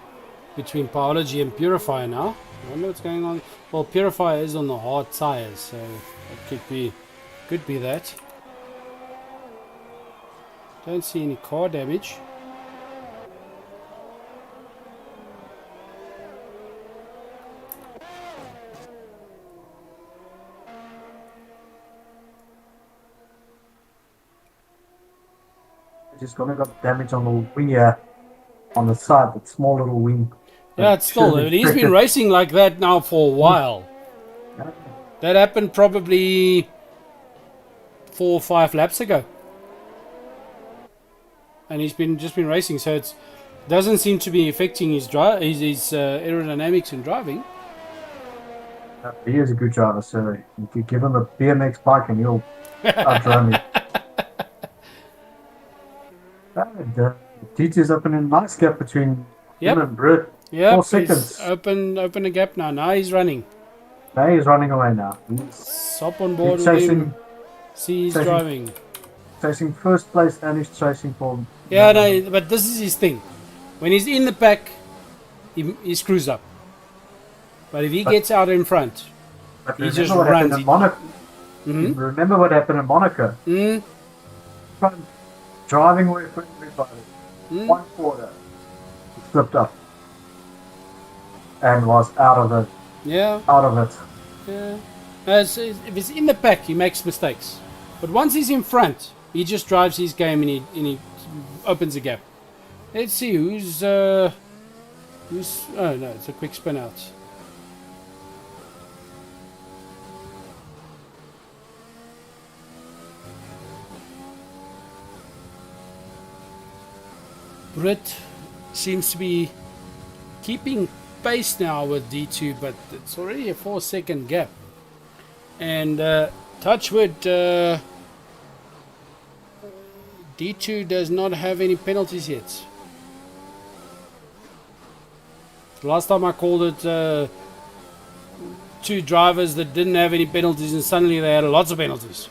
between Biology and Purifier now. I wonder what's going on. Well, Purifier is on the hard tires, so it could be that. Don't see any car damage. Just going to got damage on the wing here, on the side, that small little wing. Yeah, it's still. He's been racing like that now for a while. That happened probably 4 or 5 laps ago, and he's just been racing. So it doesn't seem to be affecting his aerodynamics in driving. He is a good driver, so you could give him a BMX bike and he'll outrun me. And DT's opening a nice gap between him and Britt. Yep, 4 seconds. Open a gap now. Now he's running. Now he's running away now. He's Hop on board with him. See, he's driving. Chasing first place and he's chasing for... Yeah, no, but this is his thing. When he's in the pack, he screws up. But if he gets out in front, he just runs. Remember what happened in Monaco? Driving away from everybody. 1 quarter. He slipped up. And was out of it. Yeah. Out of it. Yeah. If he's in the pack, he makes mistakes. But once he's in front, he just drives his game and he opens a gap. Let's see who's. Oh no, it's a quick spin out. Britt seems to be keeping pace now with D2, but it's already a 4-second gap. And Touchwood, D2 does not have any penalties yet. Last time I called it 2 drivers that didn't have any penalties, and suddenly they had lots of penalties.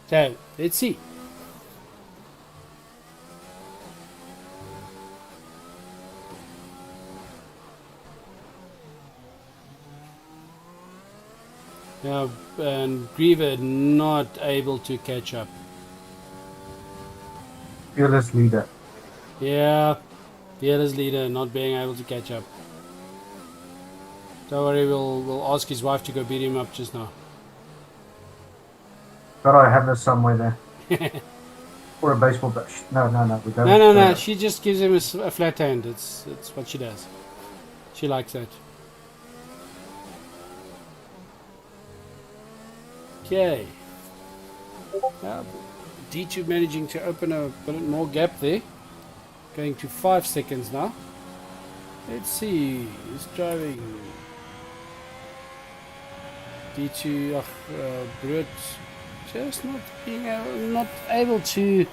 So let's see. Yeah, and Greever not able to catch up. Fearless leader. Yeah, fearless leader not being able to catch up. Don't worry, we'll ask his wife to go beat him up just now. But I have this somewhere there. Or a baseball bat. No, we don't. No. She just gives him a flat hand. It's what she does. She likes that. Okay. D2 managing to open a bit more gap there. Going to 5 seconds now. Let's see. Who's driving? D2. Brut just not able to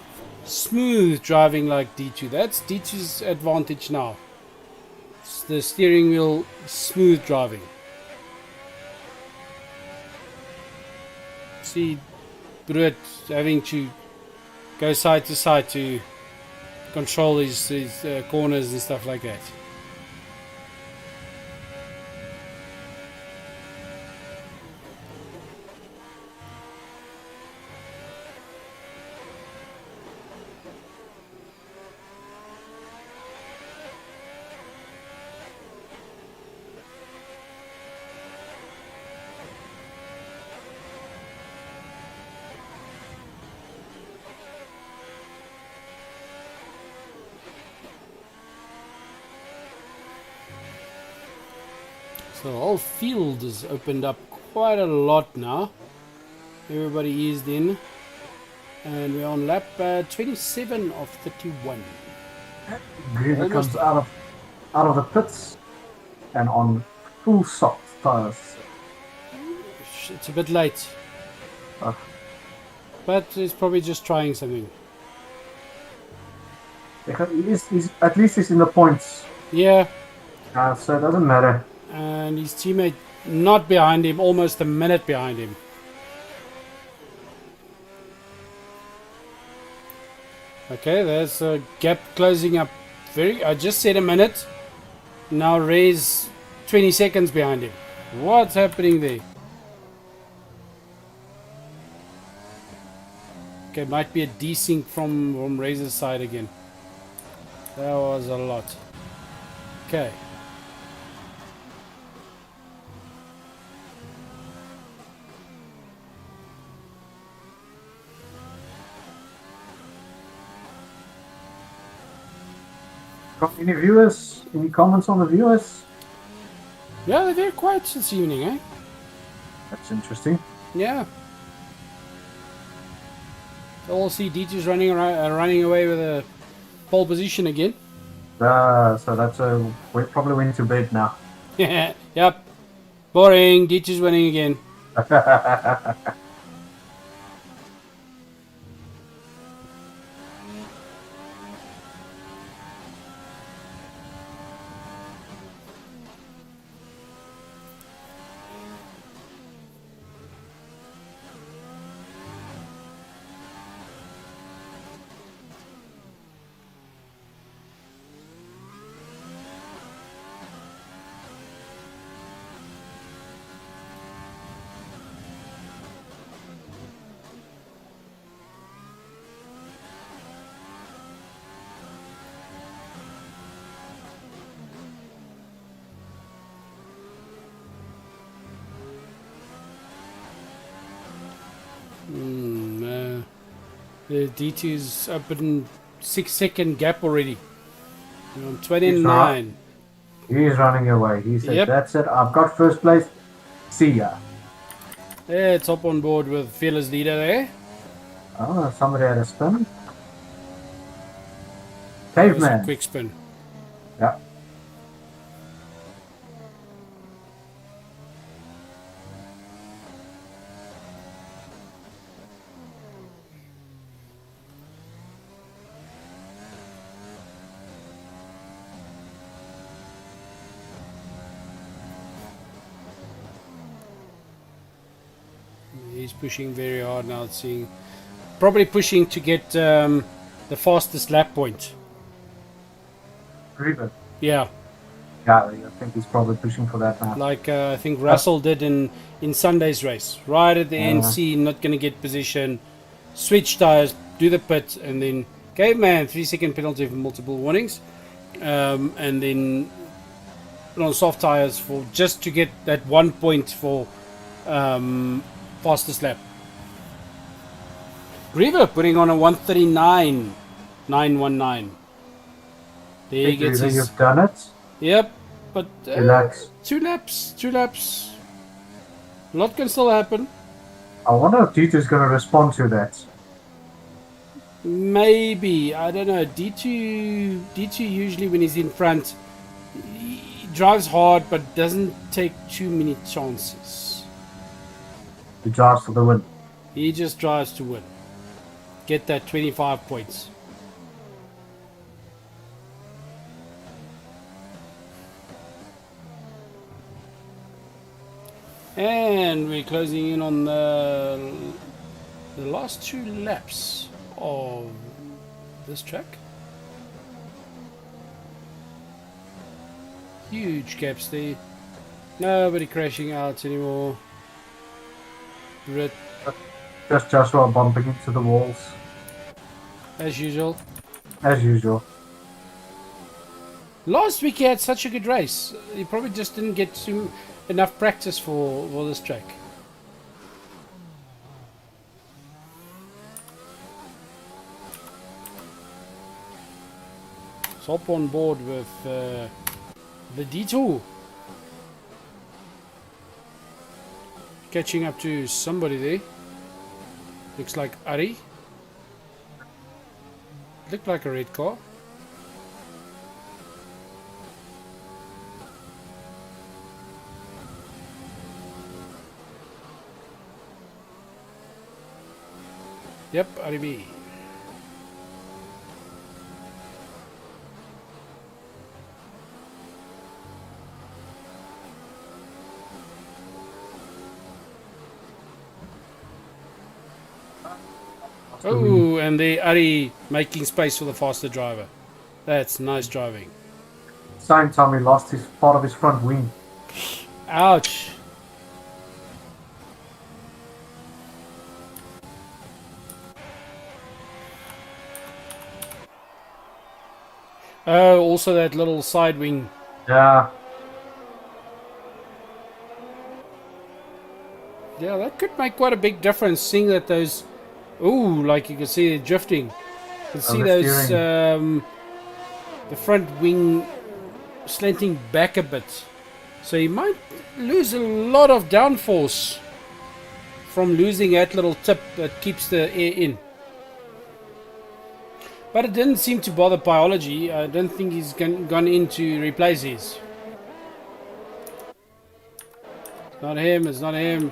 smooth driving like D2. That's D2's advantage now. It's the steering wheel smooth driving. See Brut having to go side to side to control his corners and stuff like that. So the whole field has opened up quite a lot now. Everybody eased in. And we're on lap 27 of 31. Greever Almost. comes out of the pits and on full soft tires. It's a bit late. Uh, But he's probably just trying something. at least he's in the points. Yeah. So it doesn't matter. And his teammate not behind him, almost a minute behind him. Okay, there's a gap closing up. I just said a minute. Now Ray's 20 seconds behind him. What's happening there? Okay, might be a desync from Ray's side again. That was a lot. Okay. Got any viewers? Any comments on the viewers? Yeah, they're very quiet this evening, eh? That's interesting. Yeah. So we'll see D2's running away with a pole position again. So that's we probably went to bed now. Yep. Boring. D2's winning again. The D2's up in 6-second gap already. We're on 29. He's running away. He said, Yep. That's it. I've got first place. See ya. Yeah, top on board with fearless leader there. Oh, somebody had a spin. That was a Caveman. quick spin. Yeah. He's pushing very hard now. Seeing, probably pushing to get the fastest lap point. Greever. Yeah, Yeah, I think he's probably pushing for that now. like I think Russell did in Sunday's race. Right at the end, see, not going to get position. Switch tires, do the pit, and then Caveman 3-second penalty for multiple warnings, and then put on soft tires for just to get that 1 point for fastest lap. Greever putting on a 1:39.919. There he gets his. You've done it. Yep, but Relax. 2 laps. 2 laps. A lot can still happen. I wonder if D2's going to respond to that. Maybe, I don't know. D2 usually when he's in front, he drives hard but doesn't take too many chances. He drives for the win. He just drives to win. Get that 25 points. And we're closing in on the last 2 laps of this track. Huge gaps there. Nobody crashing out anymore. Just Joshua bumping into the walls. As usual. As usual. Last week he had such a good race. He probably just didn't get enough practice for this track. So up on board with the D2. Catching up to somebody there. Looks like Ari. Looked like a red car. Yep, Ari B. Oh, and the Ari making space for the faster driver. That's nice driving. Same time he lost his part of his front wing. Ouch. Oh, also that little side wing. Yeah. Yeah, that could make quite a big difference, seeing that those... Ooh, like you can see it drifting. You can see those... Oversteering. The front wing slanting back a bit. So he might lose a lot of downforce from losing that little tip that keeps the air in. But it didn't seem to bother biology. I don't think he's gone in to replace his. It's not him, it's not him.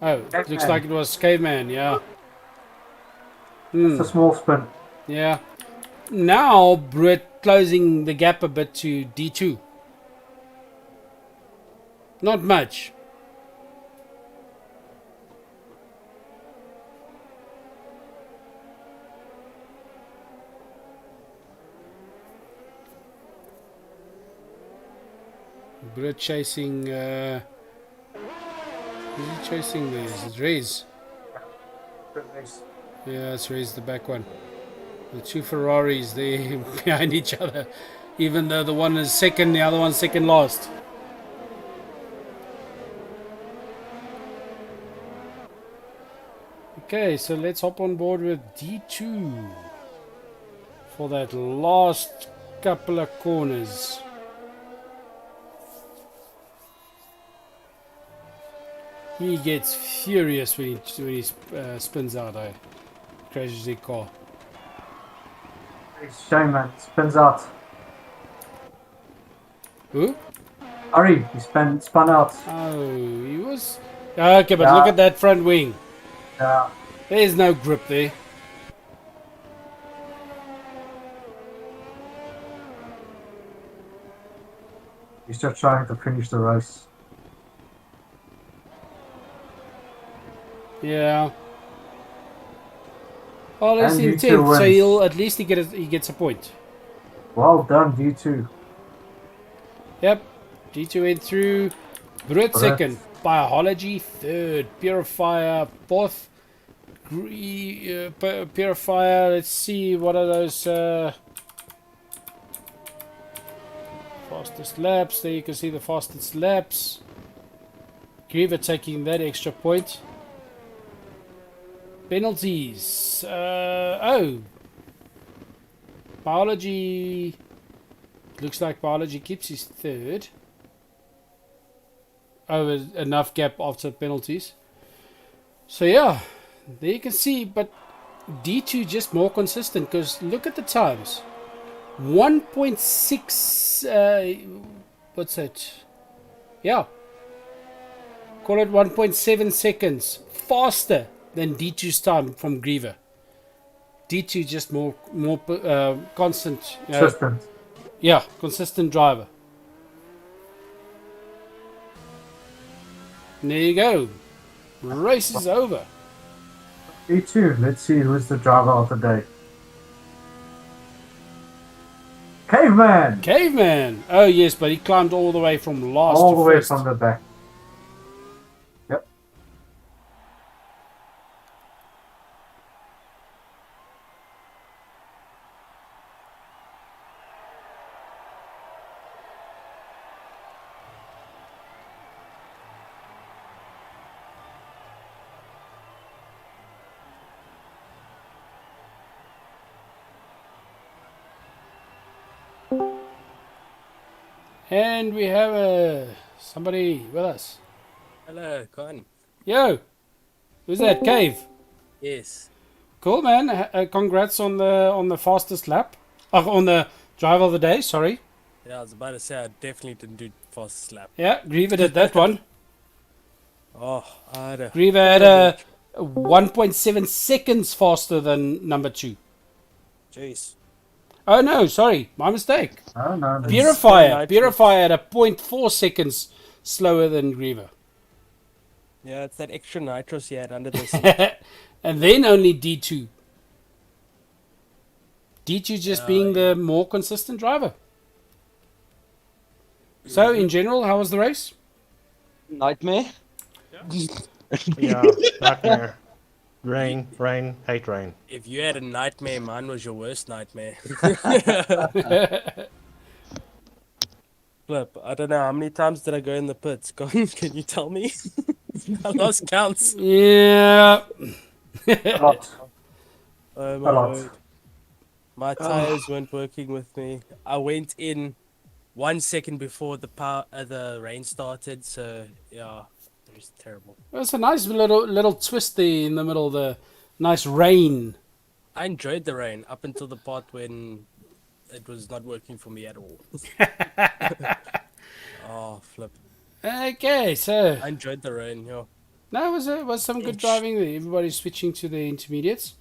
Oh, Caveman. looks like it was Caveman, yeah. It's a small spin. Yeah. Now, Britt closing the gap a bit to D2. Not much. Britt chasing... who's he chasing there? Is it Reyes? Yeah, it's Reyes, the back one. The two Ferraris, they're behind each other. Even though the one is second, the other one's second last. Okay, so let's hop on board with D2 for that last couple of corners. He gets furious when he spins out, crashes the car. Shame, man. Spins out. Who? Ari, he spun out. Oh, he was... Okay, but look at that front wing. Yeah. There's no grip there. He's just trying to finish the race. Yeah. Well, that's And the D2 intent. So wins. at least he gets a point. Well done, D2. Yep. D2 went through. Brit second. Biology third. Purifier fourth. Purifier. Let's see. What are those? Fastest laps. There you can see the fastest laps. Greever taking that extra point. Penalties. Oh. Biology. Looks like biology keeps his third. Oh, enough gap after penalties. So yeah, there you can see, but D2 just more consistent because look at the times. 1.6, what's that? Yeah. Call it 1.7 seconds faster than D2's time from Greever. D2 just more constant. Consistent. Yeah, consistent driver. And there you go. Race is over. D2, let's see who's the driver of the day. Caveman! Caveman! Oh yes, but he climbed all the way from last all to the way first. from the back. Yep. And we have somebody with us. Hello, Con. Yo, who's that? Cave. Yes. Cool, man. Congrats on the fastest lap. On the drive of the day. Sorry. Yeah, I was about to say I definitely didn't do fast slap. Yeah, Greever did that one. Oh, I had a Greever had horrible. a 1.7 seconds faster than number two. Jeez. Oh no, sorry, my mistake. Oh, no, no. It's the nitrous. Purifier had a zero point 0.4 seconds slower than Greever. Yeah, it's that extra nitrous you had under the seat. And then only D2. D2 just being Yeah. the more consistent driver. So, in general, how was the race? Nightmare. Yeah, nightmare. Rain, hate rain. If you had a nightmare, mine was your worst nightmare. Flip, I don't know how many times did I go in the pits? Con, can you tell me? I lost counts. Yeah. A lot. Oh A my lot. word. My tires weren't working with me. I went in 1 second before the rain started, so yeah, it was terrible. It was a nice little twist there in the middle, the nice rain. I enjoyed the rain up until the part when it was not working for me at all. Oh, flip. Okay, so I enjoyed the rain, yeah. no, it was some good driving there. Everybody's switching to the intermediates.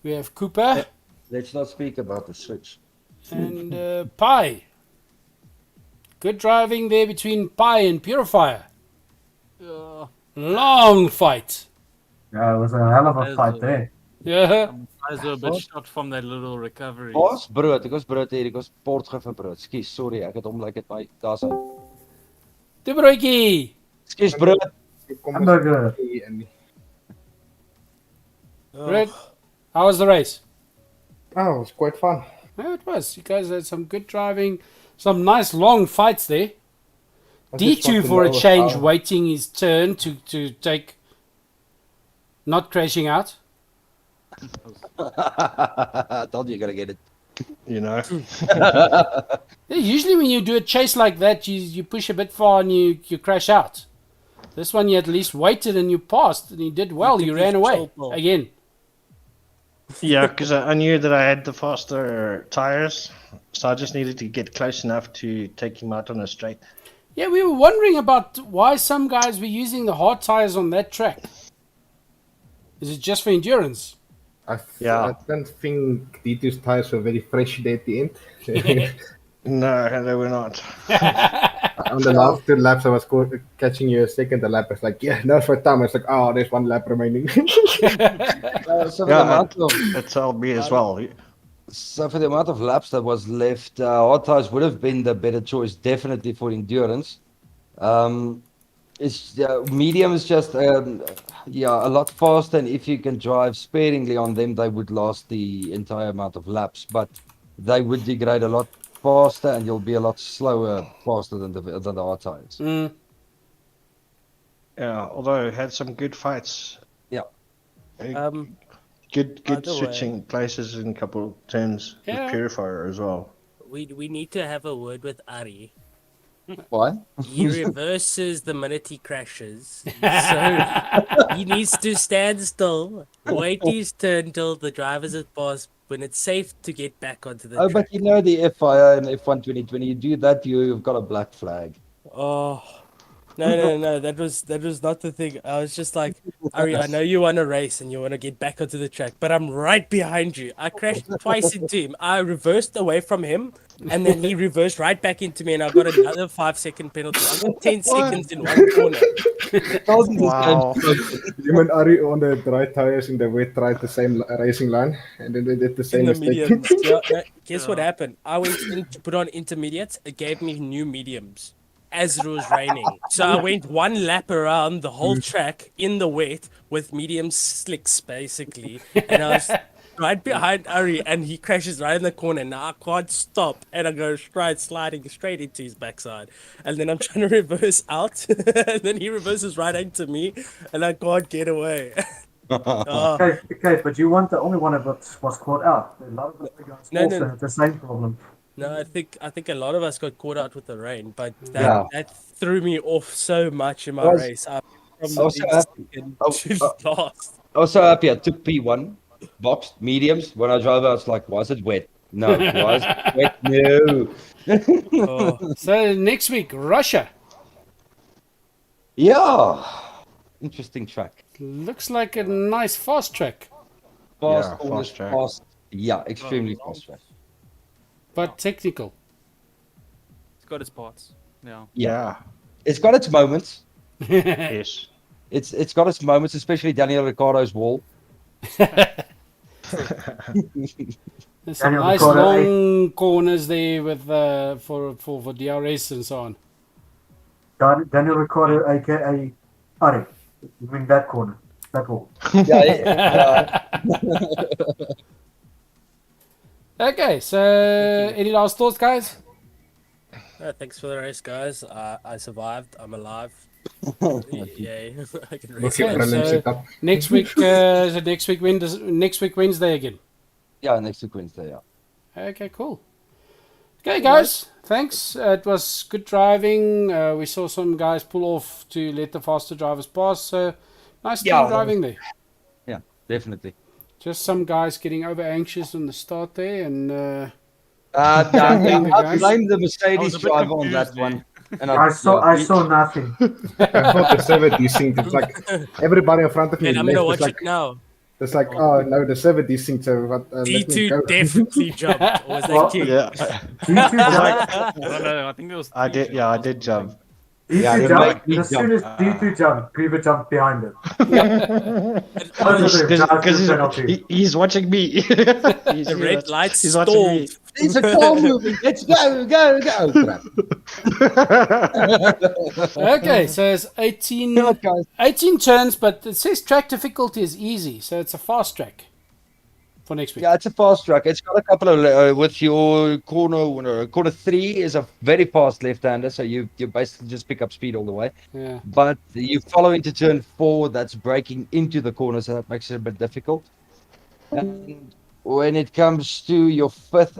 We have Cooper Let's not speak about the switch. and Pi. Good driving there between Pi and Purifier. Yeah. Long fight. Yeah, it was a hell of a There's fight a- there. Yeah. Eyes were a bit shot from that little recovery. Ons brood, ek was brood hier, ek was portge vir brood. Skus, sorry, ek het hom like dit my daar's hy. De broodjie. Skus brood. Hamburger. Red, how was the race? Oh, it was quite fun. Yeah, it was. You guys had some good driving, some nice long fights there. I just want D2 to for a know change, how- waiting his turn to take, not crashing out. I told you you're gonna get it. You know? Yeah, usually when you do a chase like that, you push a bit far and you crash out. This one you at least waited and you passed and you did well. You took ran his away choke again. Yeah, because I knew that I had the faster tires, so I just needed to get close enough to take him out on a straight. Yeah, we were wondering about why some guys were using the hard tires on that track. Is it just for endurance? Yeah. I don't think D2's tires were very fresh there at the end. No, they were not. On the last two laps, I was catching you a second. The lap I was like, yeah, no, for time. I was like, oh, there's one lap remaining. So for the Yeah, amount of it told me as well. laps that was left, hard tires would have been the better choice, definitely for endurance. Medium is just a lot faster, and if you can drive sparingly on them, they would last the entire amount of laps, but they would degrade a lot faster, and you'll be a lot slower faster than the hard tires. Mm. Yeah, although it had some good fights. Yeah. Good by the way- switching places in a couple of turns Yeah. with Purifier as well. We need to have a word with Ari. Why? He reverses the minute he crashes. So he needs to stand still, wait his turn till the drivers have passed when it's safe to get back onto the Oh, track. but you know the FIA and F1 2020, you do that, you've got a black flag. Oh. No, that was not the thing. I was just like, Ari, I know you want to race and you want to get back onto the track, but I'm right behind you. I crashed twice into him. I reversed away from him, and then he reversed right back into me, and I got another 5-second penalty. I got 10 seconds in one corner. Wow. You and Ari on the dry tires in the wet tried the same racing line, and then they did the In same the mistake. mediums. Yeah, no, guess what happened? I went in to put on intermediates. It gave me new mediums as it was raining. So I went one lap around the whole track in the wet with medium slicks, basically. And I was right behind Ari, and he crashes right in the corner. Now I can't stop, and I go sliding straight into his backside. And then I'm trying to reverse out, and then he reverses right into me, and I can't get away. Oh. Okay, but you weren't the only one that was caught out. A lot of the other guys No, also no. had the same problem. No, I think a lot of us got caught out with the rain, but Yeah. that threw me off so much in my I was- race. I from I the was so lead happy. second Oh, to last. I was so happy I took P1, boxed, mediums. When I drove, I was like, was it wet? No. Was it wet? No. Oh, So next week, Russia. Yeah. Interesting track. Looks like a nice fast track, Fast Yeah, corners, fast track. fast. Yeah, extremely fast track. but technical. It's got its parts. Yeah. Yeah. It's got its moments. Yes. It's got its moments, especially Daniel Ricciardo's wall. There's some Daniel nice Ricciardo, long corners there with for DRS and so on. Daniel Ricciardo, aka Ari. You mean that corner, that wall. Yeah. Okay, so any last thoughts, guys? thanks for the race, guys. I survived. I'm alive. Yay! I can race. With your Okay, adrenaline so set up. next week, next week Wednesday again. Yeah, next week Wednesday, yeah. Okay, cool. Okay, guys, thanks. It was good driving. We saw some guys pull off to let the faster drivers pass. So nice team Yeah. driving there. Yeah, definitely. Just some guys getting over anxious on the start there, and I guys. blame the I was Mercedes a bit driver on that confused one. And I saw nothing. I thought the server desynced. It's like everybody in front of me And I'm gonna left. watch It's it like, now. it's like, oh no, the server desynced. So what? Let me D2 go. definitely jumped. Or was that Well, King? Yeah. D2 jumped. No, I think it was. I did. Yeah, I did jump. Yeah, D2 it jumped. made me As soon as jump. D2 jumped, Greever jumped behind him. Both of them, guys, Because good penalty. he's watching me. The red lights He's watching me. stalled. It's a car moving. Let's go. Crap. okay, so it's 18, God, guys. 18 turns, but it says track difficulty is easy, so it's a fast track for next week. Yeah, it's a fast track. It's got a couple of with your corner 3 is a very fast left-hander, so you basically just pick up speed all the way. Yeah. But you follow into turn 4, that's breaking into the corner, so that makes it a bit difficult. And when it comes to your fifth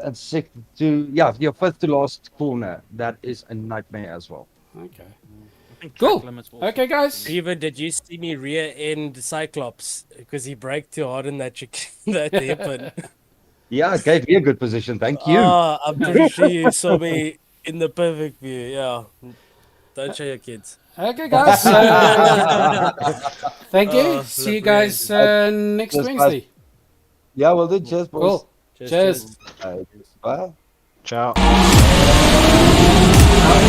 to last corner, that is a nightmare as well. Okay. I think Cool. track limits will also- Okay, guys. Even did you see me rear end Cyclops because he braked too hard in that that hairpin? Yeah, it gave me a good position. Thank you. I'm pretty sure you saw me in the perfect view. Yeah. Don't show your kids. Okay, guys. Thank you. Oh, See you look, guys next Cheers, guys. Wednesday. Yeah, well, then, cheers, boys. Cool. Cheers. Bye. Ciao.